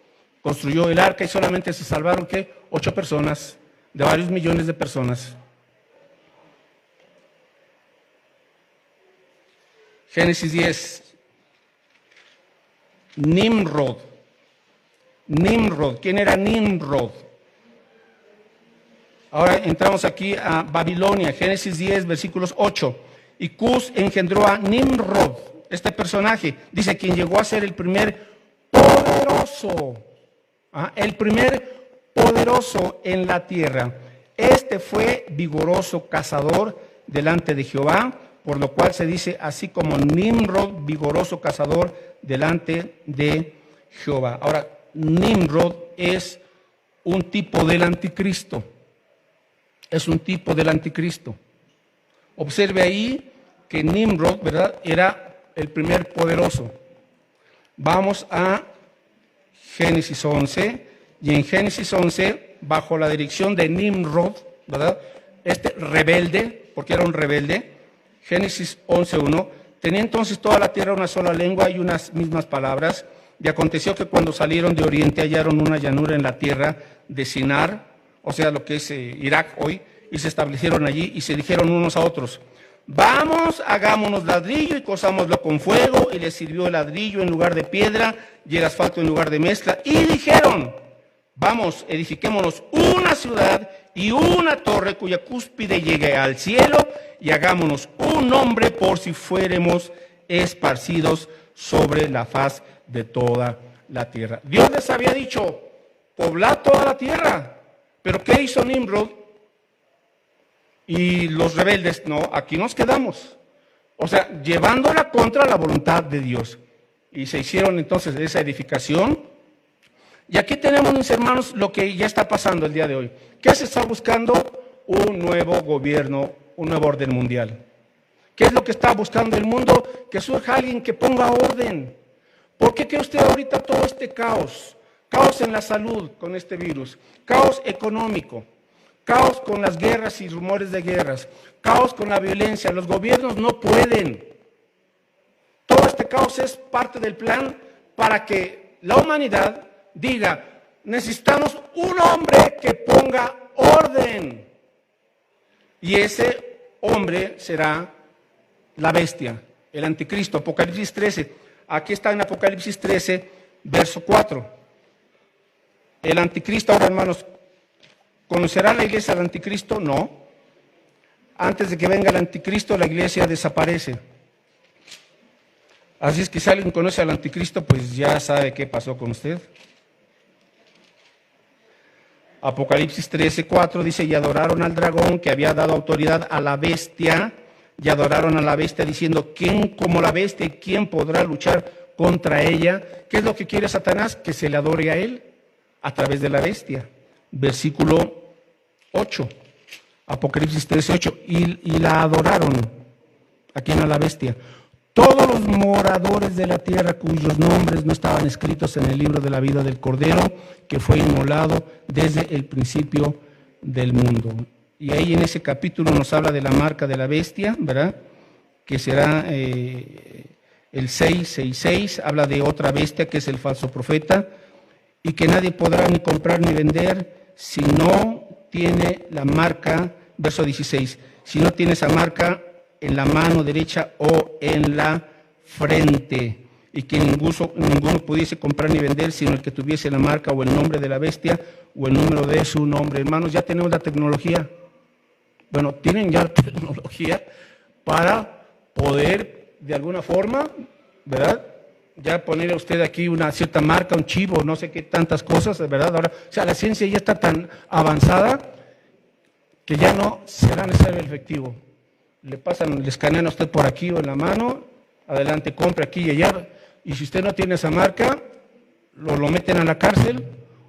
construyó el arca y solamente se salvaron, ¿qué? 8 personas, de varios millones de personas. Génesis 10. Nimrod. Nimrod. ¿Quién era Nimrod? Ahora entramos aquí a Babilonia, Génesis 10, versículos 8. Y Cus engendró a Nimrod, este personaje, dice, quien llegó a ser el primer poderoso, el primer poderoso en la tierra. Este fue vigoroso cazador delante de Jehová, por lo cual se dice así como Nimrod, vigoroso cazador delante de Jehová. Ahora, Nimrod es un tipo del anticristo. Es un tipo del anticristo. Observe ahí que Nimrod, ¿verdad?, era el primer poderoso. Vamos a Génesis 11, y en Génesis 11, bajo la dirección de Nimrod, ¿verdad?, este rebelde, porque era un rebelde, Génesis 11:1, tenía entonces toda la tierra una sola lengua y unas mismas palabras, y aconteció que cuando salieron de oriente hallaron una llanura en la tierra de Sinar, o sea, lo que es Irak hoy, y se establecieron allí y se dijeron unos a otros, vamos, hagámonos ladrillo y cozámoslo con fuego, y les sirvió el ladrillo en lugar de piedra y el asfalto en lugar de mezcla, y dijeron, vamos, edifiquémonos una ciudad y una torre cuya cúspide llegue al cielo, y hagámonos un nombre por si fuéramos esparcidos sobre la faz de toda la tierra. Dios les había dicho, poblad toda la tierra. Pero ¿qué hizo Nimrod? Y los rebeldes, no, aquí nos quedamos. O sea, llevándola contra la voluntad de Dios. Y se hicieron entonces esa edificación. Y aquí tenemos, mis hermanos, lo que ya está pasando el día de hoy. ¿Qué se está buscando? Un nuevo gobierno, un nuevo orden mundial. ¿Qué es lo que está buscando el mundo? Que surja alguien que ponga orden. ¿Por qué cree usted ahorita todo este caos? Caos en la salud con este virus, caos económico, caos con las guerras y rumores de guerras, caos con la violencia. Los gobiernos no pueden. Todo este caos es parte del plan para que la humanidad diga, necesitamos un hombre que ponga orden. Y ese hombre será la bestia, el anticristo. Apocalipsis 13. Aquí está en Apocalipsis 13, verso 4. El anticristo, ahora hermanos, ¿conocerá la iglesia al anticristo? No. Antes de que venga el anticristo, la iglesia desaparece. Así es que si alguien conoce al anticristo, pues ya sabe qué pasó con usted. Apocalipsis 13:4 dice, y adoraron al dragón que había dado autoridad a la bestia, y adoraron a la bestia diciendo, ¿quién como la bestia y quién podrá luchar contra ella? ¿Qué es lo que quiere Satanás? Que se le adore a él a través de la bestia. Versículo 8, Apocalipsis 13:8, y la adoraron, ¿a quién? A la bestia. Todos los moradores de la tierra cuyos nombres no estaban escritos en el libro de la vida del Cordero, que fue inmolado desde el principio del mundo. Y ahí en ese capítulo nos habla de la marca de la bestia, ¿verdad? Que será el 666, habla de otra bestia que es el falso profeta, y que nadie podrá ni comprar ni vender si no tiene la marca, verso 16, si no tiene esa marca en la mano derecha o en la frente, y que ninguno pudiese comprar ni vender sino el que tuviese la marca o el nombre de la bestia o el número de su nombre. Hermanos, ya tenemos la tecnología. Bueno, tienen ya la tecnología para poder de alguna forma, ¿verdad?, ya poner a usted aquí una cierta marca, un chivo, no sé qué tantas cosas, ¿verdad? Ahora, o sea, la ciencia ya está tan avanzada que ya no será necesario el efectivo. Le escanean a usted por aquí o en la mano, adelante, compre aquí y allá, y si usted no tiene esa marca, lo meten a la cárcel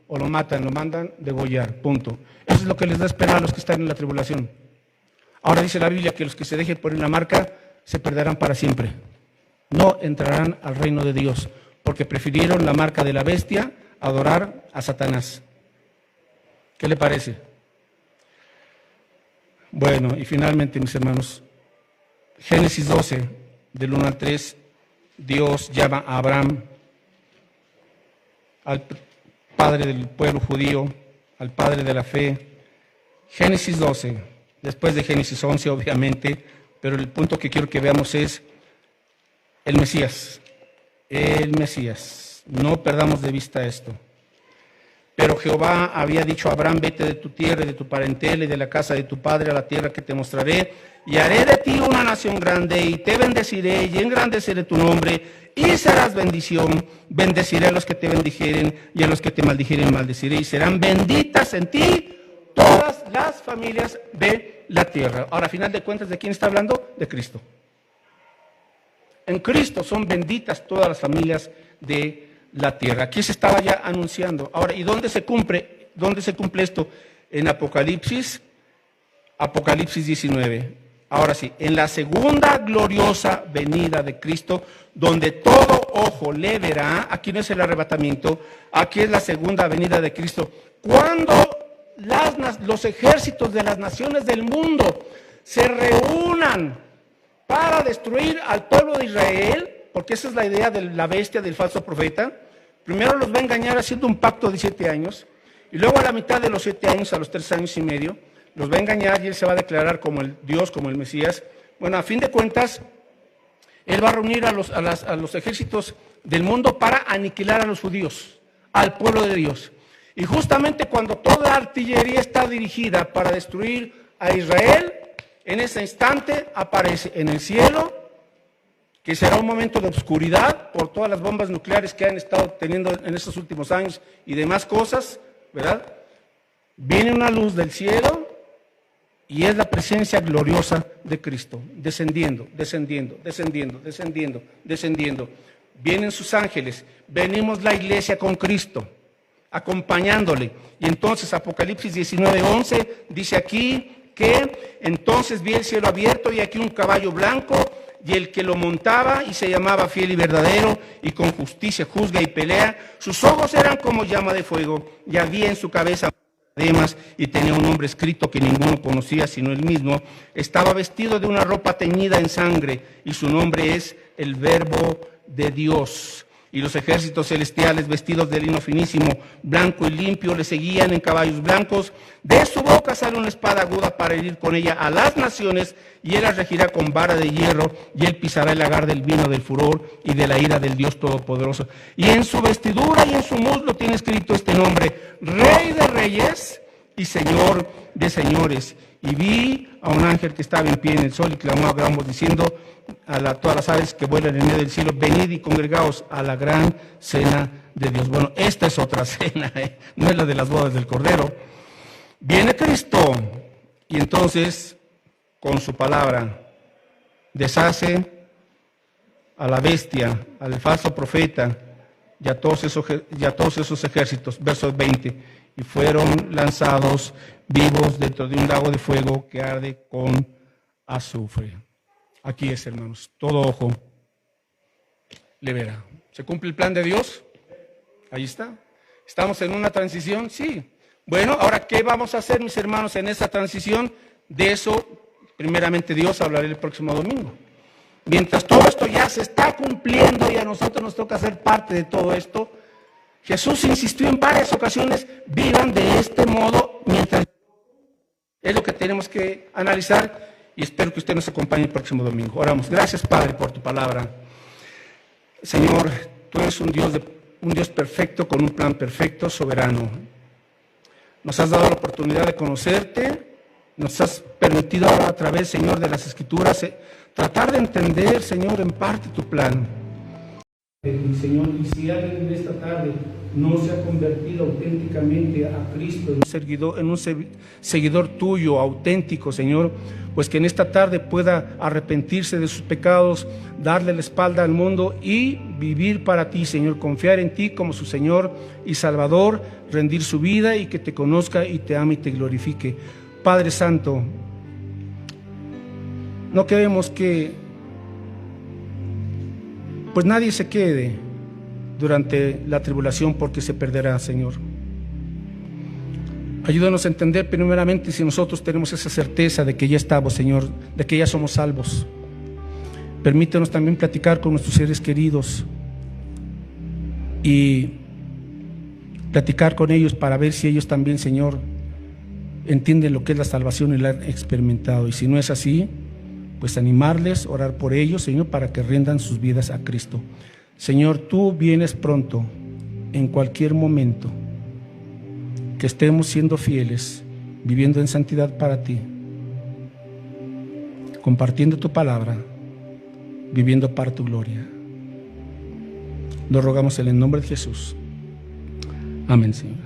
o lo matan, lo mandan degollar, punto. Eso es lo que les da esperar a los que están en la tribulación. Ahora dice la Biblia que los que se dejen poner la marca se perderán para siempre. No entrarán al reino de Dios, porque prefirieron la marca de la bestia a adorar a Satanás. ¿Qué le parece? Bueno, y finalmente, mis hermanos, Génesis 12, del 1 al 3, Dios llama a Abraham al padre del pueblo judío, al padre de la fe. Génesis 12, después de Génesis 11 obviamente, pero el punto que quiero que veamos es el Mesías. El Mesías. No perdamos de vista esto. Pero Jehová había dicho a Abraham: vete de tu tierra y de tu parentela y de la casa de tu padre a la tierra que te mostraré, y haré de ti una nación grande, y te bendeciré, y engrandeceré tu nombre, y serás bendición. Bendeciré a los que te bendijeren, y a los que te maldijeren maldeciré, y serán benditas en ti todas las familias de la tierra. Ahora, a final de cuentas, ¿de quién está hablando? De Cristo. En Cristo son benditas todas las familias de la tierra. Aquí se estaba ya anunciando. Ahora, ¿y dónde se cumple? ¿Dónde se cumple esto? En Apocalipsis 19. Ahora sí, en la segunda gloriosa venida de Cristo, donde todo ojo le verá. Aquí no es el arrebatamiento, aquí es la segunda venida de Cristo. Cuando los ejércitos de las naciones del mundo se reúnan para destruir al pueblo de Israel, porque esa es la idea de la bestia, del falso profeta. Primero los va a engañar haciendo un pacto de 7 años, y luego a la mitad de los 7 años, a los 3 años y medio, los va a engañar y él se va a declarar como el Dios, como el Mesías. Bueno, a fin de cuentas, él va a reunir a los ejércitos del mundo para aniquilar a los judíos, al pueblo de Dios. Y justamente cuando toda la artillería está dirigida para destruir a Israel, en ese instante aparece en el cielo, que será un momento de oscuridad por todas las bombas nucleares que han estado teniendo en estos últimos años y demás cosas, ¿verdad? Viene una luz del cielo y es la presencia gloriosa de Cristo, descendiendo, descendiendo, descendiendo, descendiendo, descendiendo. Vienen sus ángeles, venimos la iglesia con Cristo, acompañándole. Y entonces Apocalipsis 19:11 dice aquí que entonces vi el cielo abierto y aquí un caballo blanco, y el que lo montaba y se llamaba Fiel y Verdadero, y con justicia juzga y pelea. Sus ojos eran como llama de fuego, y había en su cabeza diademas, y tenía un nombre escrito que ninguno conocía sino él mismo. Estaba vestido de una ropa teñida en sangre, y su nombre es el Verbo de Dios. Y los ejércitos celestiales, vestidos de lino finísimo, blanco y limpio, le seguían en caballos blancos. De su boca sale una espada aguda para herir con ella a las naciones, y él las regirá con vara de hierro, y él pisará el lagar del vino del furor y de la ira del Dios Todopoderoso. Y en su vestidura y en su muslo tiene escrito este nombre: Rey de Reyes y Señor de Señores. Y vi a un ángel que estaba en pie en el sol y clamó a gran voz diciendo a todas las aves que vuelan en medio del cielo: venid y congregaos a la gran cena de Dios. Bueno, esta es otra cena, no es la de las bodas del Cordero. Viene Cristo y entonces con su palabra deshace a la bestia, al falso profeta y a todos esos ejércitos. Verso 20. Y fueron lanzados vivos dentro de un lago de fuego que arde con azufre. Aquí es, hermanos, todo ojo le verá. ¿Se cumple el plan de Dios? Ahí está. ¿Estamos en una transición? Sí. Bueno, ahora, ¿qué vamos a hacer, mis hermanos, en esa transición? De eso, primeramente Dios, hablaré el próximo domingo. Mientras todo esto ya se está cumpliendo y a nosotros nos toca ser parte de todo esto, Jesús insistió en varias ocasiones: vivan de este modo mientras. Es lo que tenemos que analizar, y espero que usted nos acompañe el próximo domingo. Oramos. Gracias, Padre, por tu palabra. Señor, tú eres un Dios perfecto, con un plan perfecto, soberano. Nos has dado la oportunidad de conocerte, nos has permitido ahora a través, Señor, de las Escrituras, tratar de entender, Señor, en parte tu plan. Señor, y si alguien en esta tarde no se ha convertido auténticamente a Cristo, en un seguidor tuyo auténtico, Señor, pues que en esta tarde pueda arrepentirse de sus pecados, darle la espalda al mundo y vivir para ti, Señor, confiar en ti como su Señor y Salvador, rendir su vida y que te conozca y te ame y te glorifique. Padre Santo, no queremos que pues nadie se quede durante la tribulación, porque se perderá, Señor. Ayúdanos a entender primeramente si nosotros tenemos esa certeza de que ya estamos, Señor, de que ya somos salvos. Permítenos también platicar con nuestros seres queridos y platicar con ellos para ver si ellos también, Señor, entienden lo que es la salvación y la han experimentado. Y si no es así, pues animarles, orar por ellos, Señor, para que rindan sus vidas a Cristo. Señor, tú vienes pronto, en cualquier momento, que estemos siendo fieles, viviendo en santidad para ti, compartiendo tu palabra, viviendo para tu gloria. Lo rogamos en el nombre de Jesús. Amén, Señor.